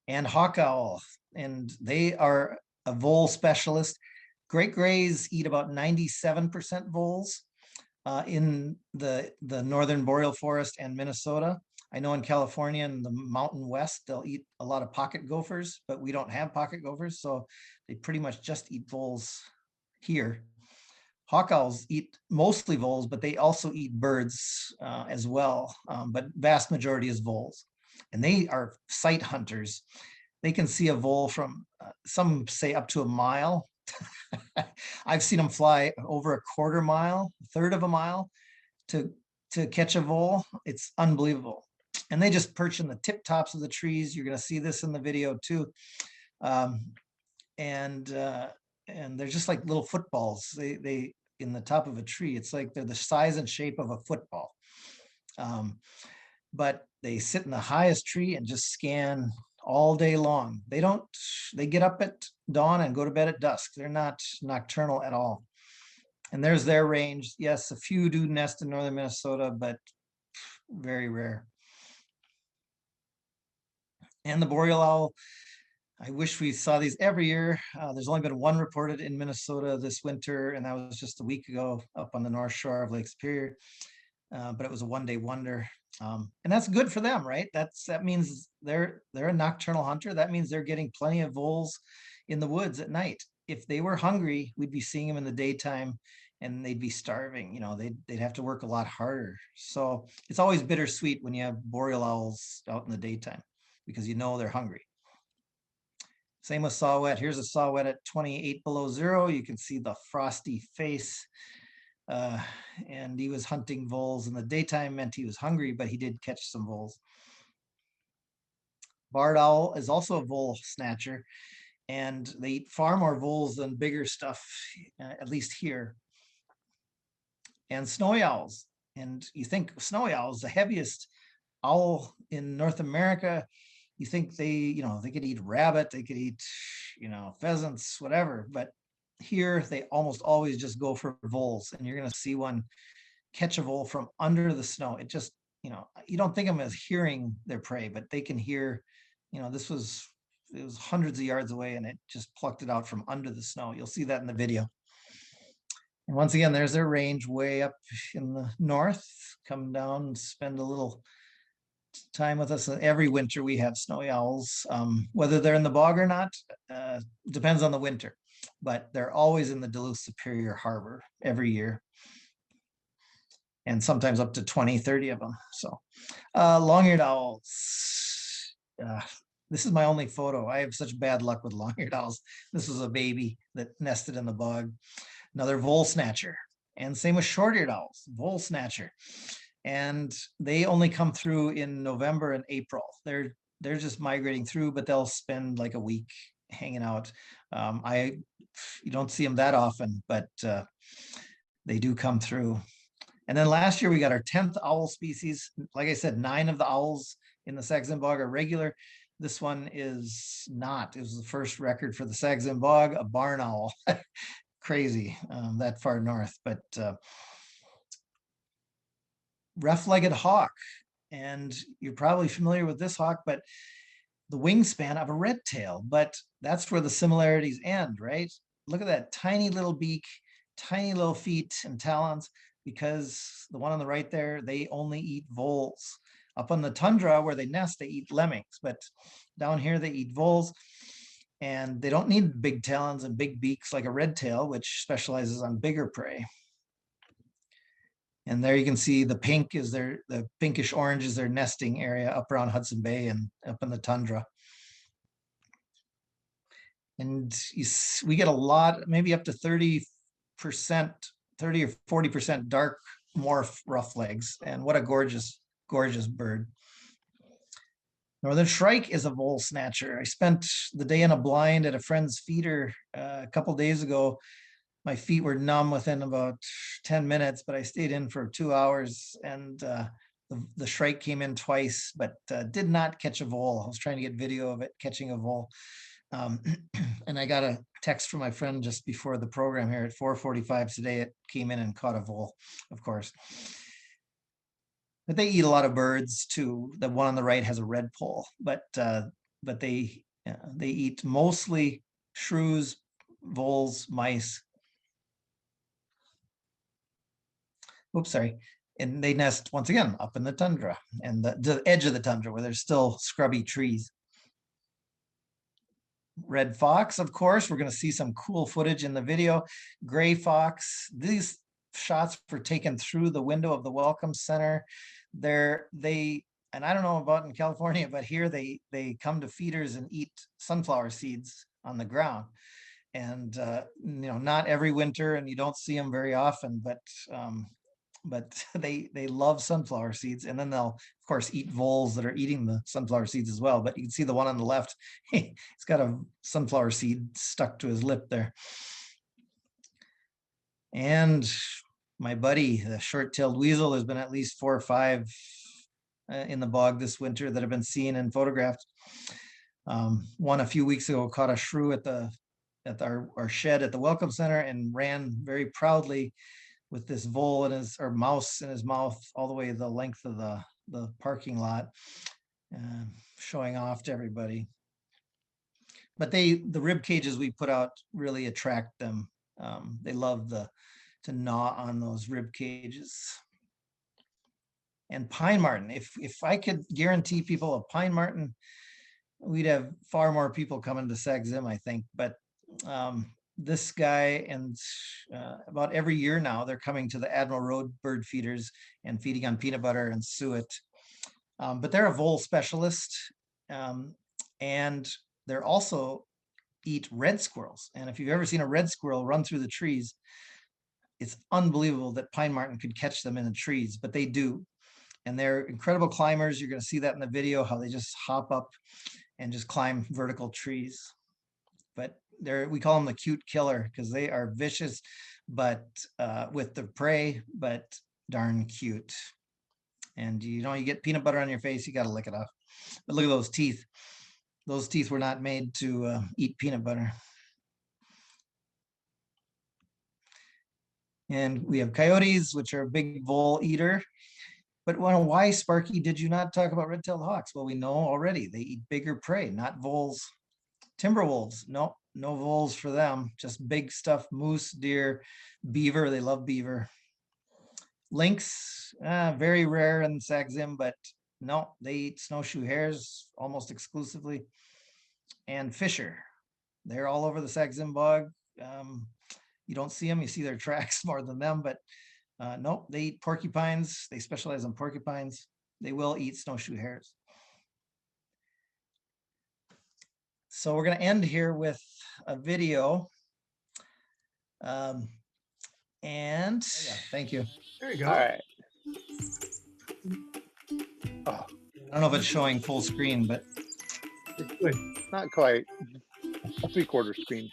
And hawk owl, and they are a vole specialist. Great grays eat about 97% voles in the northern boreal forest and Minnesota. I know in California and the Mountain West, they'll eat a lot of pocket gophers, but we don't have pocket gophers, so they pretty much just eat voles here. Hawk owls eat mostly voles, but they also eat birds as well, but vast majority is voles. And they are sight hunters. They can see a vole from, some say up to a mile. I've seen them fly over a quarter mile, a third of a mile to catch a vole. It's unbelievable. And they just perch in the tip tops of the trees. You're gonna see this in the video too. And they're just like little footballs. They in the top of a tree. It's like they're the size and shape of a football. But they sit in the highest tree and just scan all day long. They get up at dawn and go to bed at dusk. They're not nocturnal at all. And there's their range. Yes, a few do nest in northern Minnesota, but very rare. And the boreal owl, I wish we saw these every year. There's only been one reported in Minnesota this winter, and that was just a week ago up on the north shore of Lake Superior. But it was a one-day wonder. And that's good for them, right? That means they're a nocturnal hunter. That means they're getting plenty of voles in the woods at night. If they were hungry, we'd be seeing them in the daytime and they'd be starving. You know, they'd have to work a lot harder. So it's always bittersweet when you have boreal owls out in the daytime because you know they're hungry. Same with saw-whet. Here's a saw-whet at 28 below zero. You can see the frosty face. And he was hunting voles in the daytime, meant he was hungry, but he did catch some voles. Barred owl is also a vole snatcher, and they eat far more voles than bigger stuff, at least here. And snowy owls, and you think snowy owls, the heaviest owl in North America, you think they could eat rabbit, they could eat, pheasants, whatever, but here they almost always just go for voles, and you're going to see one catch a vole from under the snow. It just, you don't think of them as hearing their prey, but they can hear, it was hundreds of yards away and it just plucked it out from under the snow. You'll see that in the video. And once again, there's their range way up in the north. Come down and spend a little time with us. Every winter we have snowy owls. Whether they're in the bog or not, depends on the winter. But they're always in the Duluth Superior Harbor every year. And sometimes up to 20, 30 of them. So long-eared owls. This is my only photo. I have such bad luck with long-eared owls. This was a baby that nested in the bog. Another vole snatcher. And same with short-eared owls, vole snatcher. And they only come through in November and April. They're just migrating through, but they'll spend like a week hanging out. You don't see them that often, but they do come through. And then last year we got our 10th owl species. Like I said, 9 of the owls in the Sax-Zim bog are regular. This one is not. It was the first record for the Sax-Zim bog, a barn owl. Crazy, that far north. But rough-legged hawk. And you're probably familiar with this hawk, but the wingspan of a red tail. But that's where the similarities end, right? Look at that tiny little beak, tiny little feet and talons, because the one on the right there, they only eat voles. Up on the tundra where they nest, they eat lemmings, but down here they eat voles, and they don't need big talons and big beaks like a red tail, which specializes on bigger prey. And there you can see the pink is the pinkish orange is their nesting area up around Hudson Bay and up in the tundra. And we get a lot, maybe up to 30%, 30 or 40% dark morph roughlegs. And what a gorgeous, gorgeous bird. Northern shrike is a vole snatcher. I spent the day in a blind at a friend's feeder a couple days ago. My feet were numb within about 10 minutes, but I stayed in for 2 hours, and the shrike came in twice, but did not catch a vole. I was trying to get video of it catching a vole. And I got a text from my friend just before the program here at 4:45 today. It came in and caught a vole, of course. But they eat a lot of birds too. The one on the right has a red poll, but they eat mostly shrews, voles, mice. Oops, sorry. And they nest once again up in the tundra and the edge of the tundra where there's still scrubby trees. Red fox, of course, we're going to see some cool footage in the video. Gray fox, these shots were taken through the window of the Welcome Center. And I don't know about in California, but here they come to feeders and eat sunflower seeds on the ground. And not every winter, and you don't see them very often, but they love sunflower seeds. And then they'll of course eat voles that are eating the sunflower seeds as well. But you can see the one on the left, he's got a sunflower seed stuck to his lip there. And my buddy, the short-tailed weasel, there's been at least 4 or 5 in the bog this winter that have been seen and photographed. One a few weeks ago caught a shrew at our shed at the Welcome Center and ran very proudly with this vole or mouse in his mouth all the way the length of the parking lot, showing off to everybody. But the rib cages we put out really attract them. They love to gnaw on those rib cages. And pine marten, if I could guarantee people a pine marten, we'd have far more people coming to Sax-Zim, I think. But this guy, and about every year now, they're coming to the Admiral Road bird feeders and feeding on peanut butter and suet. But they're a vole specialist, and they're also eat red squirrels. And if you've ever seen a red squirrel run through the trees, it's unbelievable that pine marten could catch them in the trees, but they do. And they're incredible climbers. You're going to see that in the video, how they just hop up and just climb vertical trees. But we call them the cute killer because they are vicious, but with the prey, but darn cute. And you get peanut butter on your face, you got to lick it off. But look at those teeth. Those teeth were not made to eat peanut butter. And we have coyotes, which are a big vole eater. But why, Sparky, did you not talk about red-tailed hawks? Well, we know already they eat bigger prey, not voles. Timber wolves, no voles for them, just big stuff, moose, deer, beaver, they love beaver. Lynx, very rare in Sax-Zim, but no, they eat snowshoe hares almost exclusively. And fisher, they're all over the Sax-Zim bog. You don't see them, you see their tracks more than them, but no, they eat porcupines. They specialize in porcupines. They will eat snowshoe hares. So we're going to end here with a video. And yeah, thank you. There you go. All right. I don't know if it's showing full screen, but It's good. Not quite. 3/4 screen.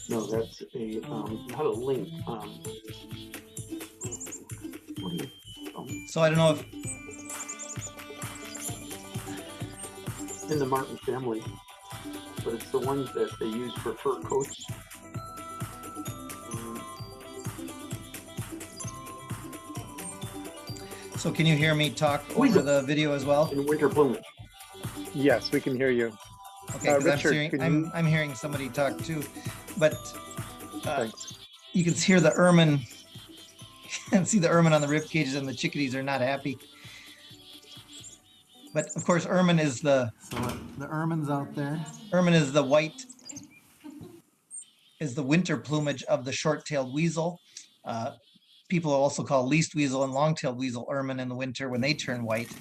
No, that's a not a link. What do you? so I don't know if In the Martin family, but it's the ones that they use for fur coats. so. Can you hear me talk over the video as well? In winter plumage. Yes, we can hear you. Okay, because Richard, I'm hearing somebody talk too, but Thanks. you can hear the ermine. You can see the ermine on the rib cages, and the chickadees are not happy. But of course, ermine is the ermine's out there. ermine is the white, is the winter plumage of the short-tailed weasel. People also call least weasel and long-tailed weasel ermine in the winter when they turn white.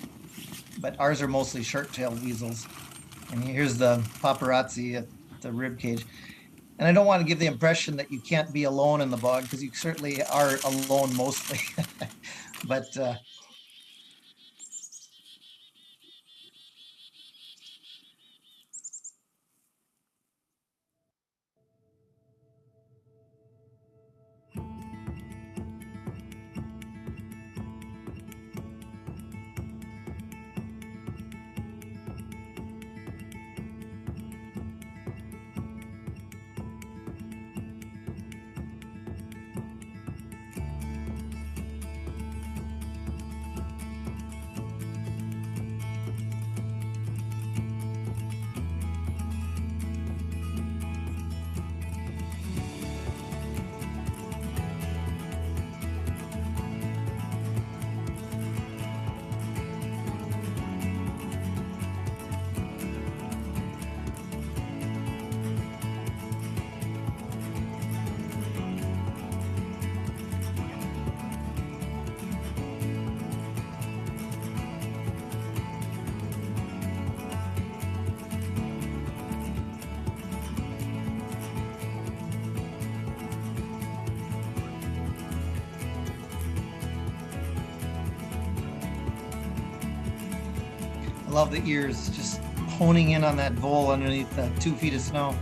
But ours are mostly short-tailed weasels. And here's the paparazzi at the rib cage. And I don't want to give the impression that you can't be alone in the bog, because you certainly are alone mostly. But I love the ears, just honing in on that vole underneath the 2 feet of snow.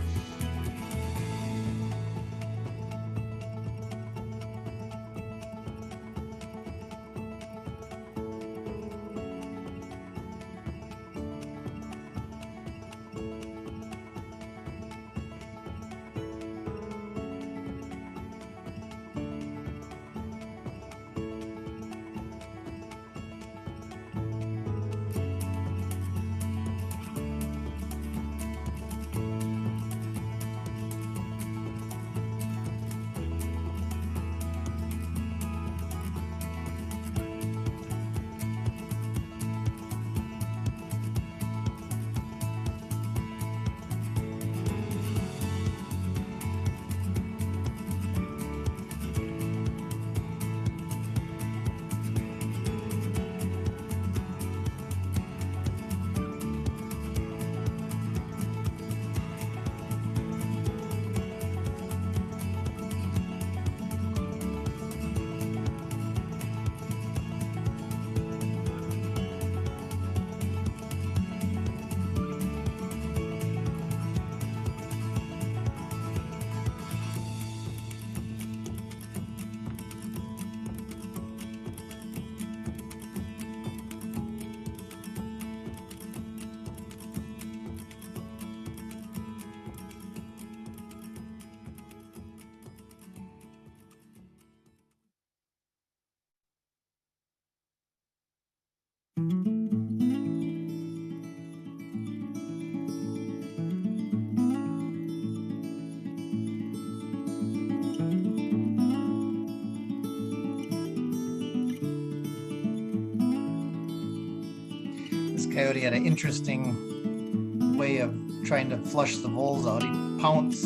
This coyote had an interesting way of trying to flush the voles out. He'd pounce,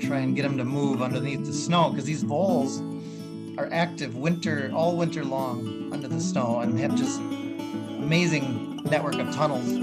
try and get them to move underneath the snow, because these voles are active all winter long under the snow and have just amazing network of tunnels.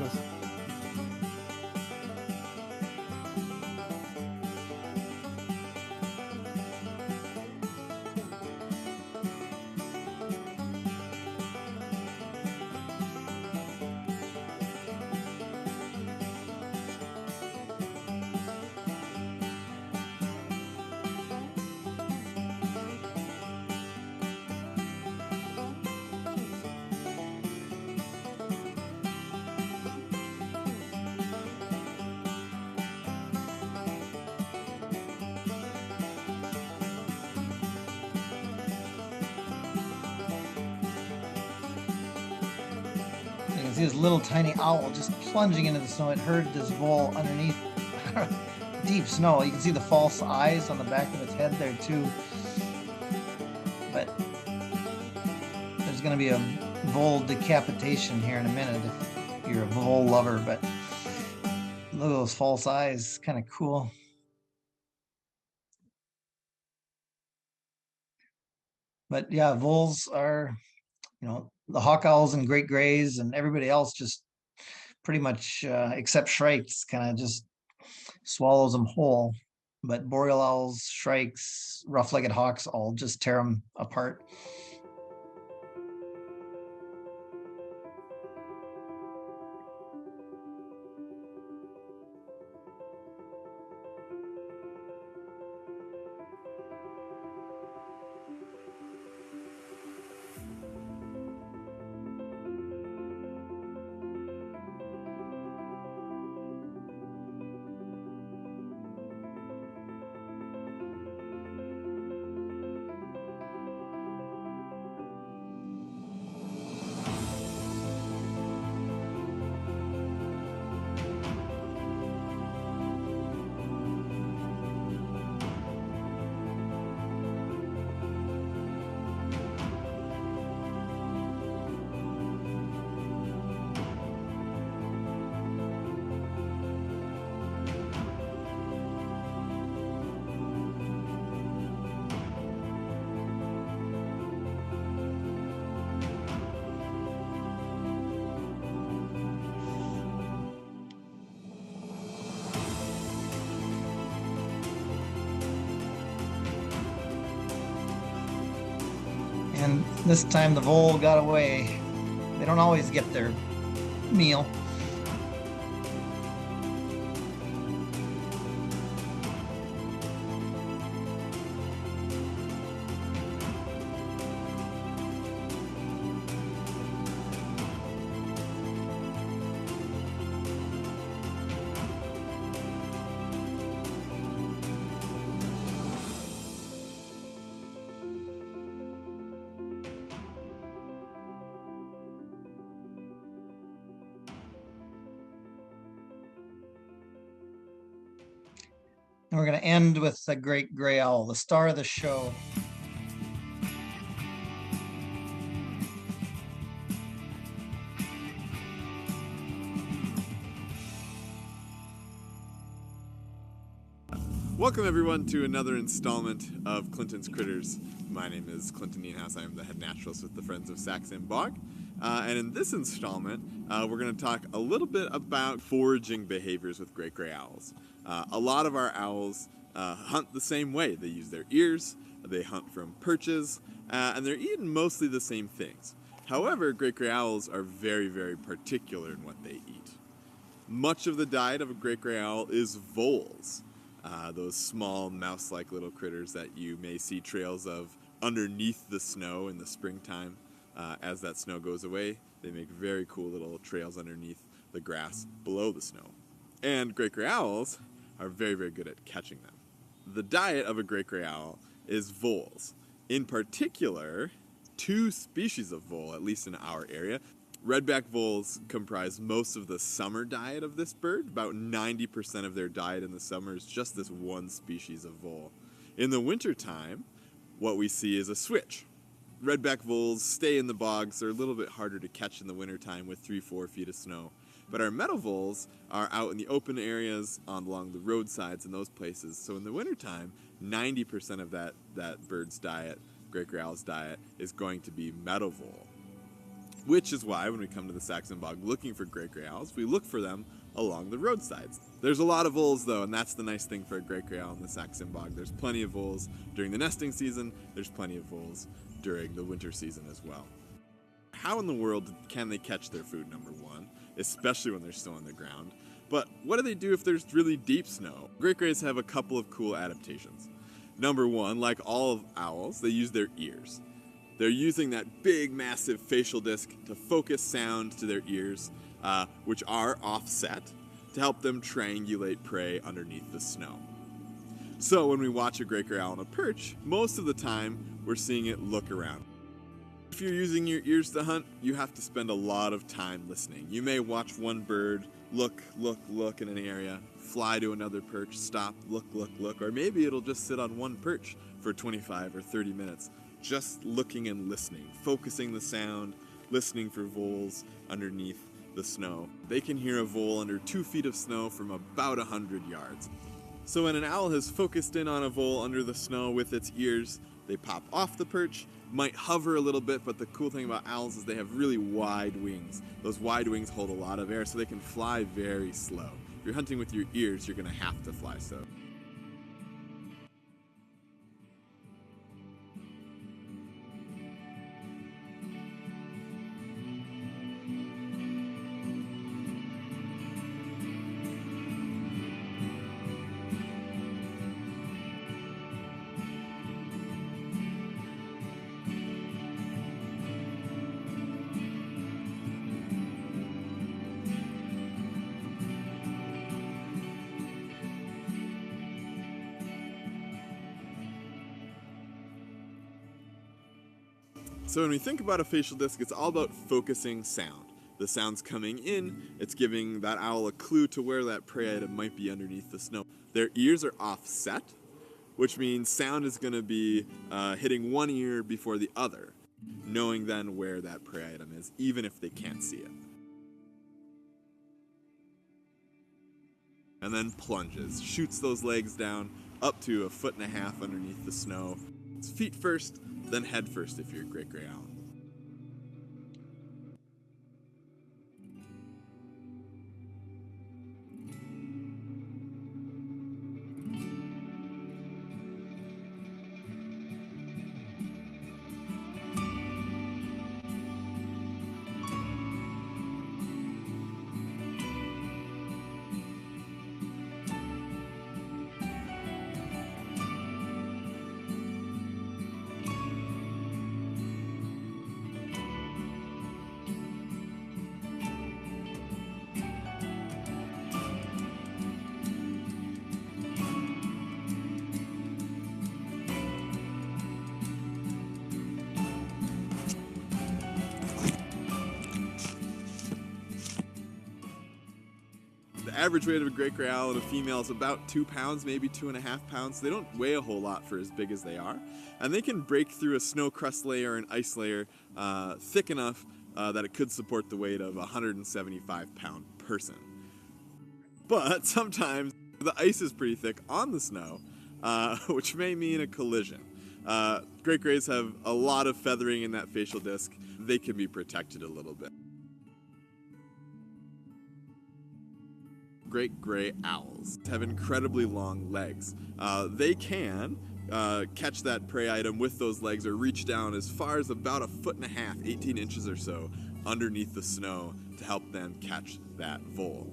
goes. You can see this little tiny owl just plunging into the snow. It heard this vole underneath deep snow. You can see the false eyes on the back of its head there too. But there's going to be a vole decapitation here in a minute if you're a vole lover. But look at those false eyes, kind of cool. But yeah, voles are, the hawk owls and great grays and everybody else just pretty much, except shrikes, kind of just swallows them whole. But boreal owls, shrikes, rough-legged hawks all just tear them apart. And this time the vole got away. They don't always get their meal. And we're going to end with the great gray owl, the star of the show. Welcome everyone to another installment of Clinton's Critters. My name is Clinton Nienhaus. I am the head naturalist with the Friends of Sax-Zim Bog. And in this installment, we're going to talk a little bit about foraging behaviors with great gray owls. A lot of our owls hunt the same way. They use their ears, they hunt from perches, and they're eating mostly the same things. However, great gray owls are very, very particular in what they eat. Much of the diet of a great gray owl is voles. Those small mouse-like little critters that you may see trails of underneath the snow in the springtime. As that snow goes away, they make very cool little trails underneath the grass below the snow. And great gray owls are very, very good at catching them. The diet of a great gray owl is voles. In particular, two species of vole, at least in our area. Redback voles comprise most of the summer diet of this bird. About 90% of their diet in the summer is just this one species of vole. In the wintertime, what we see is a switch. Redback voles stay in the bogs. They're a little bit harder to catch in the wintertime with 3-4 feet of snow. But our meadow voles are out in the open areas along the roadsides and those places. So in the wintertime, 90% of that bird's diet, great gray owl's diet, is going to be meadow vole. Which is why when we come to the Sax-Zim Bog looking for great gray owls, we look for them along the roadsides. There's a lot of voles though, and that's the nice thing for a great gray owl in the Sax-Zim Bog. There's plenty of voles during the nesting season, there's plenty of voles during the winter season as well. How in the world can they catch their food, number one, especially when they're still on the ground? But what do they do if there's really deep snow? Great grays have a couple of cool adaptations. Number one, like all of owls, they use their ears. They're using that big, massive facial disc to focus sound to their ears, which are offset, to help them triangulate prey underneath the snow. So when we watch a great gray owl on a perch, most of the time we're seeing it look around. If you're using your ears to hunt, you have to spend a lot of time listening. You may watch one bird, look in an area, fly to another perch, stop, look, or maybe it'll just sit on one perch for 25 or 30 minutes. Just looking and listening, focusing the sound, listening for voles underneath the snow. They can hear a vole under 2 feet of snow from about 100 yards. So when an owl has focused in on a vole under the snow with its ears, they pop off the perch, might hover a little bit, but the cool thing about owls is they have really wide wings. Those wide wings hold a lot of air, so they can fly very slow. If you're hunting with your ears, you're gonna have to fly slow. So when we think about a facial disc, it's all about focusing sound. The sound's coming in, it's giving that owl a clue to where that prey item might be underneath the snow. Their ears are offset, which means sound is going to be hitting one ear before the other, knowing then where that prey item is, even if they can't see it. And then plunges, shoots those legs down up to 1.5 feet underneath the snow. It's feet first, then head first if you're a great gray owl. The average weight of a great gray owl and a female is about 2 pounds, maybe 2.5 pounds. They don't weigh a whole lot for as big as they are. And they can break through a snow crust layer or an ice layer thick enough that it could support the weight of a 175-pound person. But sometimes the ice is pretty thick on the snow, which may mean a collision. Great grays have a lot of feathering in that facial disc. They can be protected a little bit. Great gray owls have incredibly long legs. They can catch that prey item with those legs or reach down as far as about 1.5 feet, 18 inches or so, underneath the snow to help them catch that vole.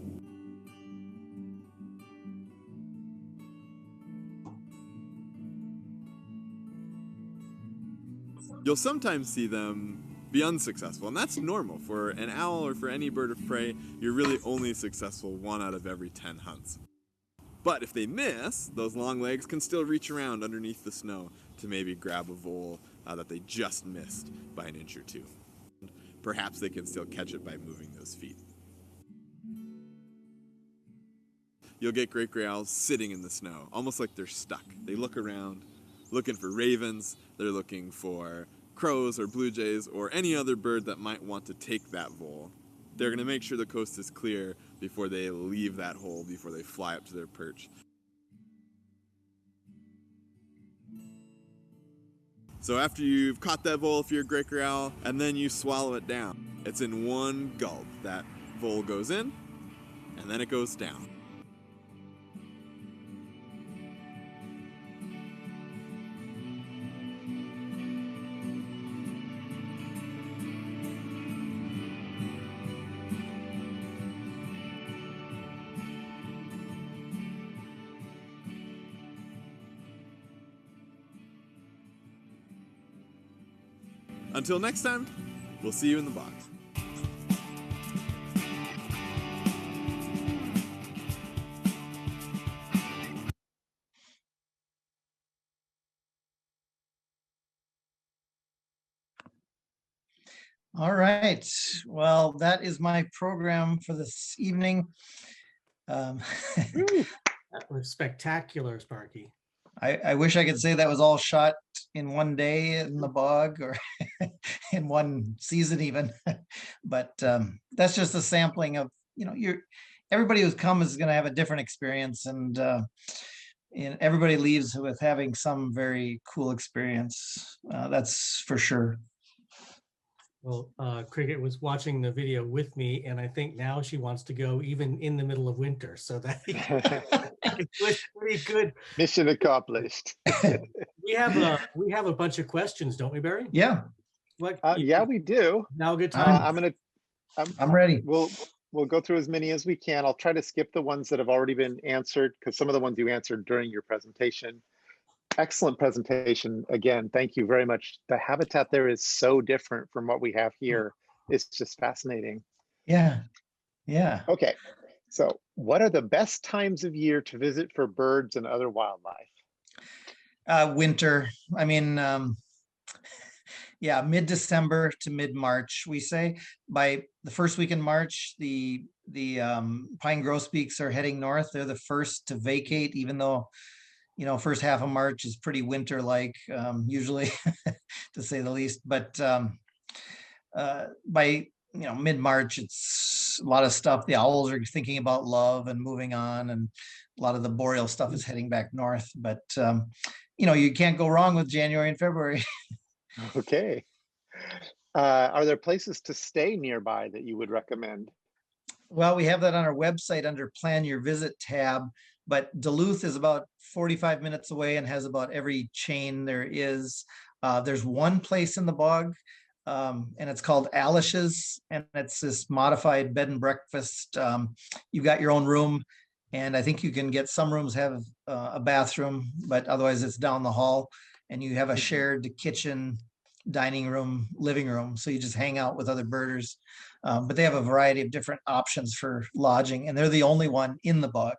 You'll sometimes see them be unsuccessful, and that's normal. For an owl or for any bird of prey, you're really only successful 1 out of every 10 hunts. But if they miss, those long legs can still reach around underneath the snow to maybe grab a vole that they just missed by 1 inch or 2. Perhaps they can still catch it by moving those feet. You'll get great gray owls sitting in the snow, almost like they're stuck. They look around, looking for ravens, they're looking for crows or blue jays or any other bird that might want to take that vole. They're going to make sure the coast is clear before they leave that hole, before they fly up to their perch. So after you've caught that vole, if you're a gray corral, and then you swallow it down, it's in one gulp. That vole goes in, and then it goes down. Until next time, we'll see you in the box. All right. Well, that is my program for this evening. Um, That was spectacular, Sparky. I wish I could say that was all shot in one day in the bog or in one season even. But that's just a sampling of, everybody who's come is going to have a different experience, and everybody leaves with having some very cool experience. That's for sure. Well, Cricket was watching the video with me, and I think now she wants to go even in the middle of winter. So that was pretty good. Mission accomplished. We have a bunch of questions, don't we, Barry? Yeah, What? Yeah, we do. Now a good time. I'm ready. We'll go through as many as we can. I'll try to skip the ones that have already been answered, because some of the ones you answered during your presentation. Excellent presentation. Again, thank you very much. The habitat there is so different from what we have here. It's just fascinating. Yeah. Yeah. Okay, so what are the best times of year to visit for birds and other wildlife? Winter. I mean, yeah, mid-December to mid-March. We say by the first week in March, the pine grosbeaks are heading north. They're the first to vacate, even though, first half of March is pretty winter-like, usually, to say the least. But by mid-March, it's a lot of stuff. The owls are thinking about love and moving on, and a lot of the boreal stuff is heading back north. But you can't go wrong with January and February. Okay. Are there places to stay nearby that you would recommend? Well, we have that on our website under Plan Your Visit tab, but Duluth is about 45 minutes away and has about every chain there is. There's one place in the bog, and it's called Alish's, and it's this modified bed and breakfast. You've got your own room, and I think you can get some rooms have a bathroom, but otherwise it's down the hall, and you have a shared kitchen, dining room, living room. So you just hang out with other birders. But they have a variety of different options for lodging, and they're the only one in the bog.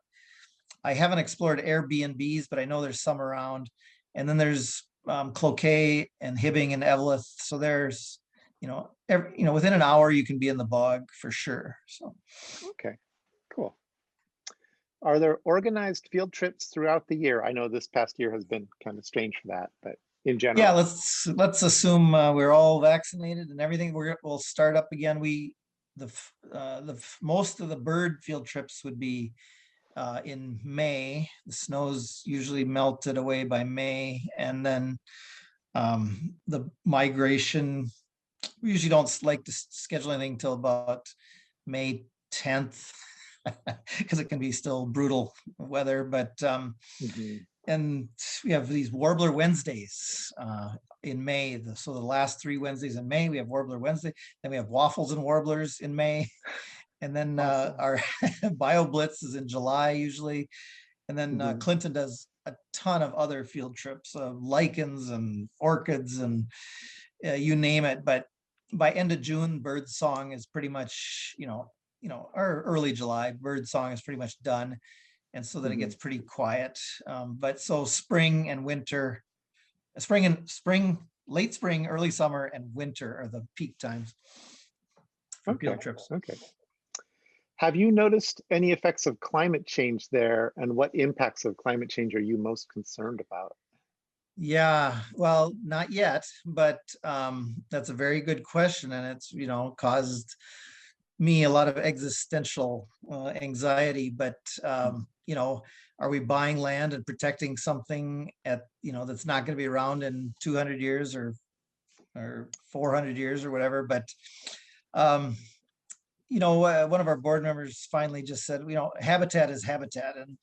I haven't explored Airbnbs, but I know there's some around. And then there's Cloquet and Hibbing and Eveleth. So there's, within an hour you can be in the bog for sure. So Okay, cool. Are there organized field trips throughout the year? I know this past year has been kind of strange for that, but in general. yeah, let's assume we're all vaccinated and everything. We'll start up again. Most of the bird field trips would be in May. The snow's usually melted away by May, and then the migration, we usually don't like to schedule anything till about May 10th because it can be still brutal weather. But and we have these Warbler Wednesdays in May. So the last 3 Wednesdays in May, we have Warbler Wednesday. Then we have Waffles and Warblers in May. And then our Bio Blitz is in July usually. And then Clinton does a ton of other field trips, lichens and orchids and you name it. But by end of June, bird song is pretty much, or early July, bird song is pretty much done. And so then it gets pretty quiet. But so spring and winter, late spring, early summer, and winter are the peak times for field trips. Okay. Have you noticed any effects of climate change there, and what impacts of climate change are you most concerned about? Yeah, well, not yet, but that's a very good question, and it's caused me a lot of existential anxiety, but are we buying land and protecting something that's not going to be around in 200 years or 400 years or whatever? But one of our board members finally just said, habitat is habitat, and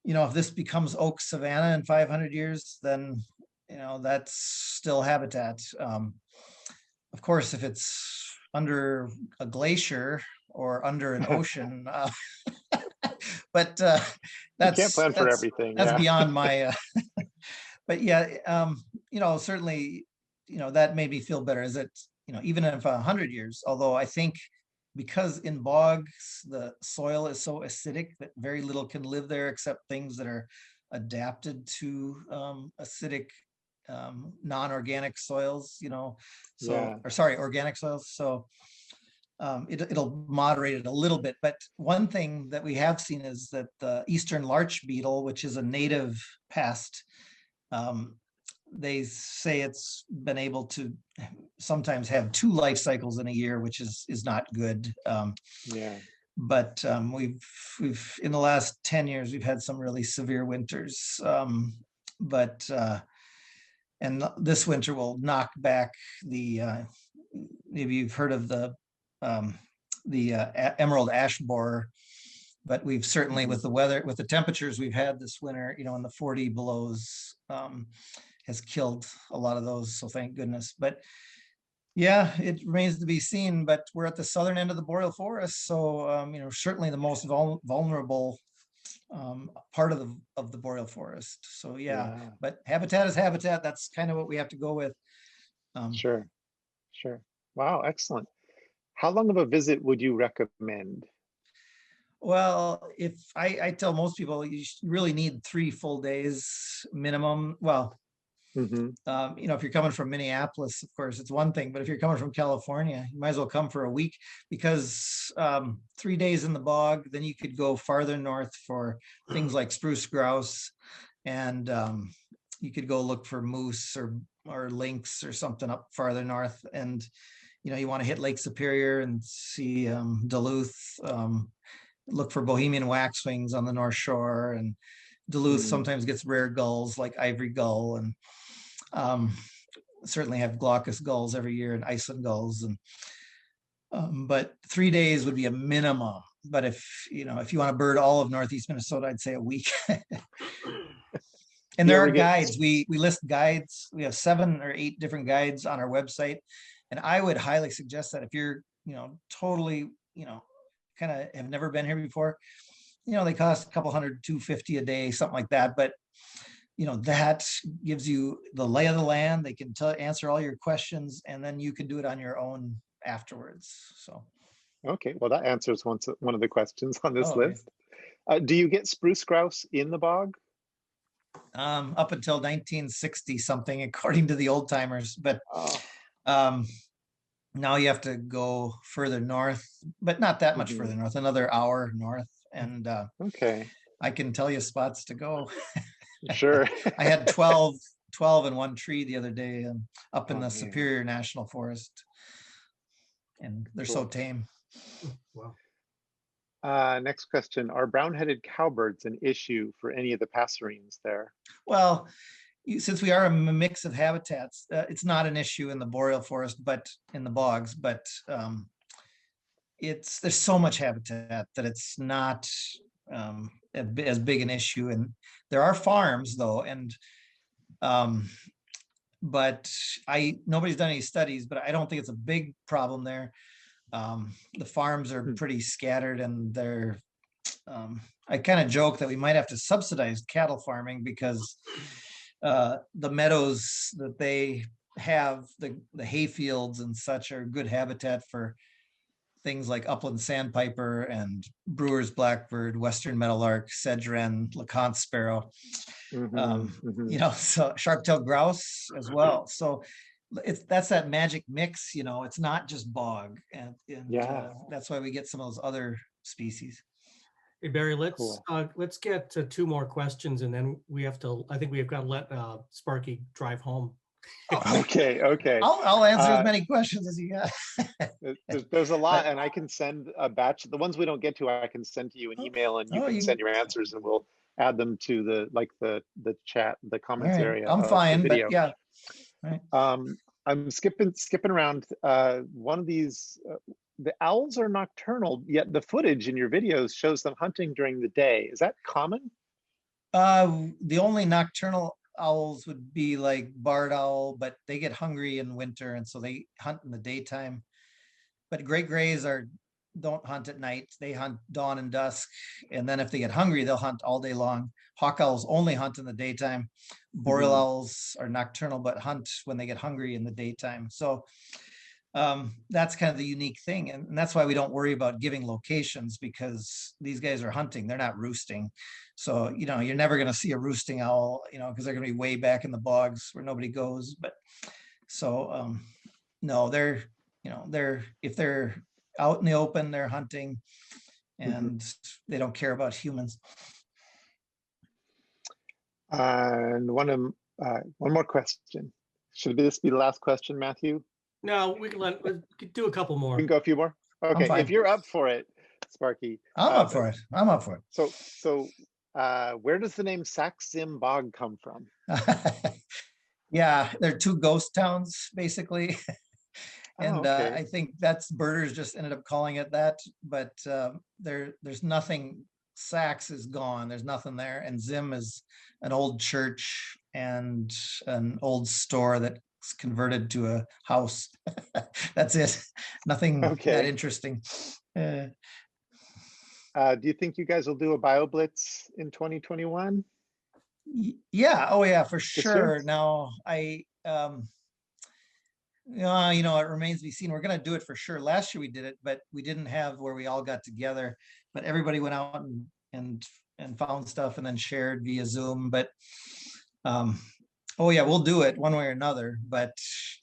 if this becomes oak savanna in 500 years, then that's still habitat. Of course, if it's under a glacier or under an ocean, but you can't plan for everything. That's beyond my. But yeah, certainly, that made me feel better. Is that even if 100 years, although I think because in bogs the soil is so acidic that very little can live there except things that are adapted to acidic non-organic soils, organic soils. So it'll moderate it a little bit. But one thing that we have seen is that the eastern larch beetle, which is a native pest, they say it's been able to sometimes have 2 life cycles in a year, which is not good. But we've in the last 10 years, we've had some really severe winters. And this winter will knock back the, maybe you've heard of the emerald ash borer, but we've certainly with the weather, with the temperatures we've had this winter, in the 40 belows, has killed a lot of those. So thank goodness. But yeah, it remains to be seen, but we're at the southern end of the boreal forest. So, certainly the most vulnerable part of the boreal forest. So yeah, but habitat is habitat. That's kind of what we have to go with. Sure. Wow, excellent. How long of a visit would you recommend? Well, if I tell most people, you really need 3 full days minimum. Well, if you're coming from Minneapolis, of course, it's one thing, but if you're coming from California, you might as well come for a week, because 3 days in the bog, then you could go farther north for things like spruce grouse, and you could go look for moose or lynx or something up farther north. And you want to hit Lake Superior and see Duluth, look for Bohemian waxwings on the North Shore, and Duluth sometimes gets rare gulls like ivory gull, and certainly have glaucous gulls every year and Iceland gulls. And but 3 days would be a minimum. But if you want to bird all of Northeast Minnesota, I'd say a week. And there are guides. We list guides. We have 7 or 8 different guides on our website, and I would highly suggest that if you're totally kind of have never been here before, they cost a couple $100, $250 a day, something like that. But that gives you the lay of the land. They can answer all your questions, and then you can do it on your own afterwards. So okay, well, that answers one of the questions on this list. Do you get spruce grouse in the bog? Up until 1960 something, according to the old timers, but now you have to go further north, but not that much further north, another hour north. And okay, I can tell you spots to go. Sure. I had 12 in one tree the other day, up in the Superior National Forest, and they're so tame. Wow. Next question: are brown-headed cowbirds an issue for any of the passerines there? Well, since we are a mix of habitats, it's not an issue in the boreal forest, but in the bogs. But there's so much habitat that it's not as big an issue. And there are farms though, and but nobody's done any studies, but I don't think it's a big problem there. The farms are pretty scattered, and they're I kind of joke that we might have to subsidize cattle farming, because the meadows that they have, the hay fields and such, are good habitat for things like upland sandpiper and brewer's blackbird, western meadowlark, sedge wren, LeConte sparrow, so sharp-tailed grouse as well. So that's that magic mix. It's not just bog, and that's why we get some of those other species. Hey, Barry, let's get 2 more questions, and then I think we have got to let Sparky drive home. Okay, okay. I'll answer Uh, as many questions as you got. There's a lot, and I can send a batch. The ones we don't get to, I can send to you an Oh, email, and you oh, can you send can, your answers, and we'll add them to the chat, the all comments right, area I'm of the fine, but video. yeah. All right. I'm skipping around. One of these, the owls are nocturnal, yet the footage in your videos shows them hunting during the day. Is that common? The only nocturnal owls would be like barred owl, but they get hungry in winter, and so they hunt in the daytime. But great grays don't hunt at night. They hunt dawn and dusk, and then if they get hungry, they'll hunt all day long. Hawk owls only hunt in the daytime. Boreal owls are nocturnal, but hunt when they get hungry in the daytime. So that's kind of the unique thing, and that's why we don't worry about giving locations, because these guys are hunting, they're not roosting. So you're never going to see a roosting owl, because they're going to be way back in the bogs where nobody goes. But so no, they're if they're out in the open, they're hunting, and they don't care about humans. And one more question. Should this be the last question, Matthew? No, we could do a couple We more. can go a few more. Okay, fine. if you're up for it, Sparky. I'm up for it. I'm up for it. So where does the name Sax-Zim Bog come from? Yeah, they're two ghost towns, basically. And okay. I think that's birders just ended up calling it that, but there's nothing. Sax is gone. There's nothing there. And Zim is an old church and an old store that's converted to a house. That's it. Nothing that interesting. Do you think you guys will do a BioBlitz in 2021? Yeah. Oh yeah, for This sure. year? Now it remains to be seen. We're going to do it for sure. Last year we did it, but we didn't have where we all got together, but everybody went out and found stuff and then shared via Zoom. But oh yeah, we'll do it one way or another. But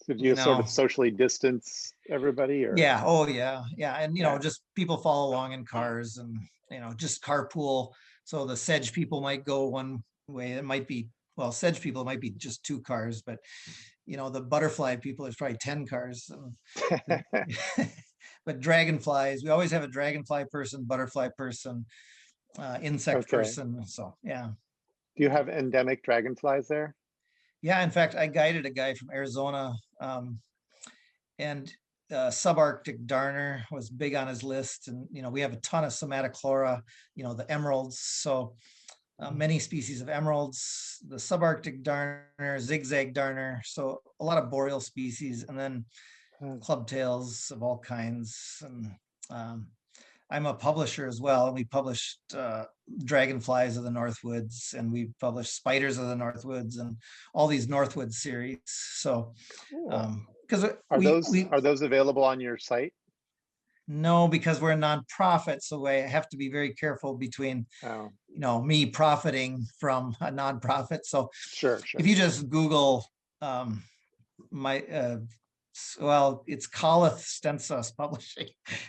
So do you sort of socially distance everybody, or? yeah, oh yeah, and just people follow along in cars, and just carpool. So the sedge people might go one way. It might be, well, sedge people, it might be just 2 cars, but the butterfly people, there's probably 10 cars. But dragonflies, we always have a dragonfly person, butterfly person, insect person. So yeah. Do you have endemic dragonflies there? Yeah, in fact, I guided a guy from Arizona, and subarctic darner was big on his list. And we have a ton of somatochlora, the emeralds. So many species of emeralds, the subarctic darner, zigzag darner, so a lot of boreal species, and then clubtails of all kinds. And I'm a publisher as well, and we published dragonflies of the Northwoods, and we published spiders of the Northwoods, and all these Northwoods series. So because are those available on your site? No, because we're a nonprofit, so I have to be very careful between me profiting from a nonprofit. So sure. If you just Google it's Colith Stensus Publishing,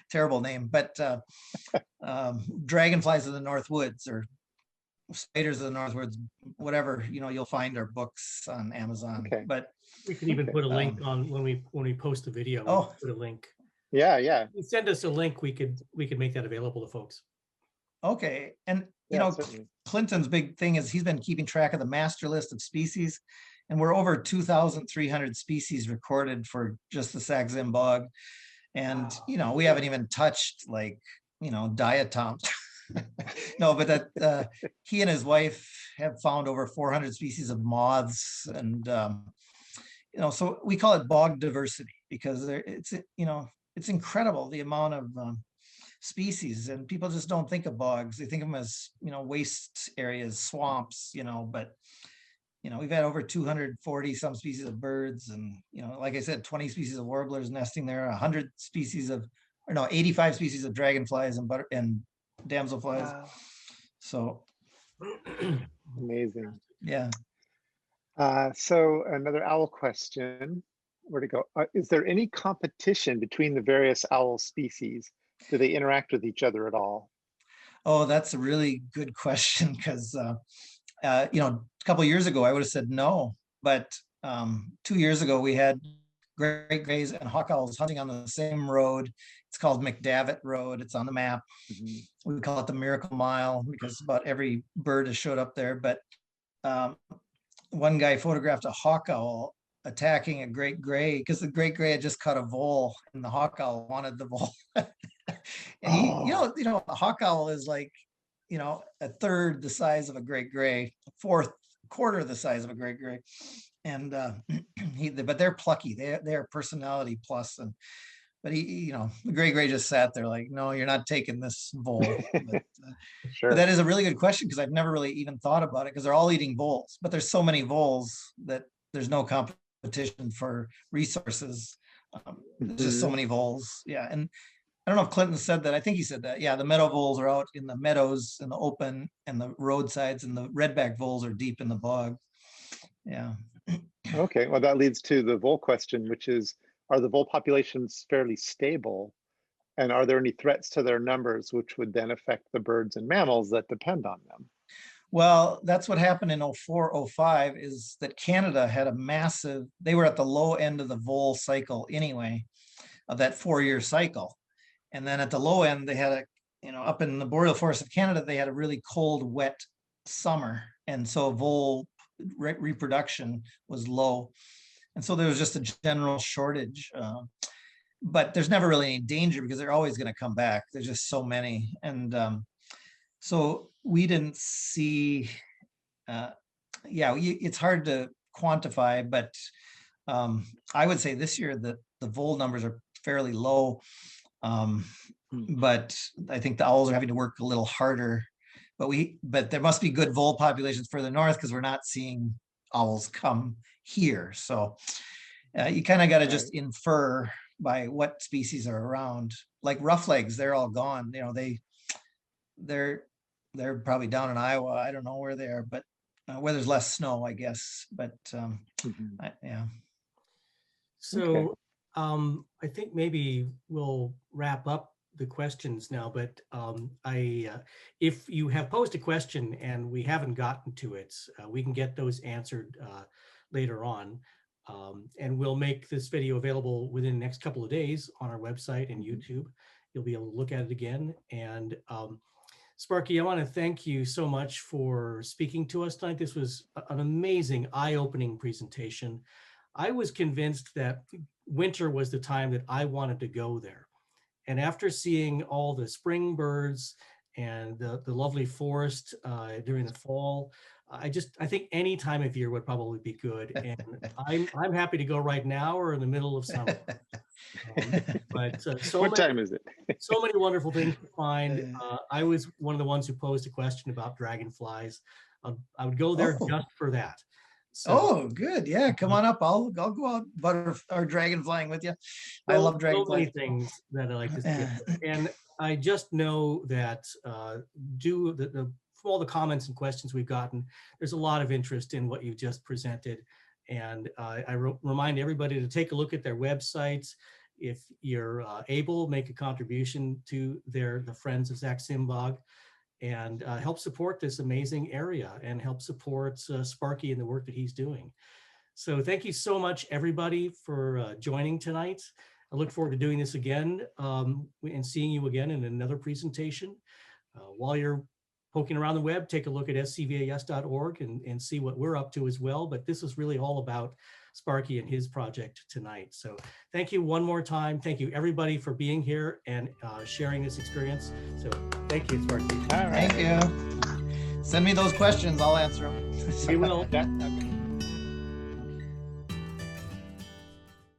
terrible name, but Dragonflies of the Northwoods or Spiders of the Northwoods, whatever, you'll find our books on Amazon. Okay. But we can even put a link on when we post the video. Put a link. Yeah. Send us a link. We could make that available to folks. Okay. And certainly. Clinton's big thing is he's been keeping track of the master list of species, and we're over 2,300 species recorded for just the Sax-Zim bog. And we haven't even touched diatoms. No, but that he and his wife have found over 400 species of moths, and so we call it bog diversity because it's incredible the amount of species, and people just don't think of bogs. They think of them as waste areas, swamps, but we've had over 240 some species of birds, and like I said, 20 species of warblers nesting there, 100 species of 85 species of dragonflies and damselflies. Wow. So amazing. Yeah. So another owl question. Where to go? Is there any competition between the various owl species? Do they interact with each other at all? Oh, that's a really good question, because a couple of years ago I would have said no, but 2 years ago, we had great grays and hawk owls hunting on the same road. It's called McDavitt Road. It's on the map. We call it the Miracle Mile because about every bird has showed up there. But one guy photographed a hawk owl attacking a great gray because the great gray had just caught a vole and the hawk owl wanted the vole. And he, the hawk owl is like, a third the size of a great gray, quarter the size of a great gray. And but they're plucky. They're personality plus. But the gray gray just sat there like, no, you're not taking this vole. Sure. But that is a really good question because I've never really even thought about it because they're all eating voles, but there's so many voles that there's no competition for resources. There's just so many voles. Yeah. And I don't know if Clinton said that. I think he said that. Yeah. The meadow voles are out in the meadows in the open and the roadsides, and the redback voles are deep in the bog. Yeah. Okay. Well, that leads to the vole question, which is, are the vole populations fairly stable? And are there any threats to their numbers, which would then affect the birds and mammals that depend on them? Well, that's what happened in 04, 05 is that Canada had they were at the low end of the vole cycle anyway, of that 4-year cycle. And then at the low end, they had up in the boreal forest of Canada, they had a really cold, wet summer. And so vole reproduction was low. And so there was just a general shortage. But there's never really any danger because they're always going to come back. There's just so many. And so we didn't see, it's hard to quantify, but I would say this year that the vole numbers are fairly low. But I think the owls are having to work a little harder. But there must be good vole populations further north because we're not seeing owls come here. So you kind of got to just infer by what species are around. Like roughlegs, they're all gone. They're probably down in Iowa. I don't know where they are, but where there's less snow, I guess. But yeah. So I think maybe we'll wrap up the questions now, but if you have posed a question and we haven't gotten to it, we can get those answered later on. And we'll make this video available within the next couple of days on our website and YouTube. You'll be able to look at it again. And Sparky, I want to thank you so much for speaking to us tonight. This was an amazing, eye-opening presentation. I was convinced that winter was the time that I wanted to go there. And after seeing all the spring birds and the lovely forest during the fall, I think any time of year would probably be good. And I'm happy to go right now or in the middle of summer. What time is it? So many wonderful things to find. I was one of the ones who posed a question about dragonflies. I would go there just for that. So, good. Yeah, come on up. I'll go out or dragon flying with you. I love dragon so many things that I like to see. And I just know that from all the comments and questions we've gotten, there's a lot of interest in what you just presented. And I remind everybody to take a look at their websites. If you're able, make a contribution to the Friends of Sax-Zim Bog, and help support this amazing area and help support Sparky and the work that he's doing. So thank you so much, everybody, for joining tonight. I look forward to doing this again and seeing you again in another presentation. While you're poking around the web, take a look at scvas.org and see what we're up to as well. But this is really all about Sparky and his project tonight. So thank you one more time. Thank you, everybody, for being here and sharing this experience. So thank you, Sparky. All right. Thank you. Send me those questions. I'll answer them. We will.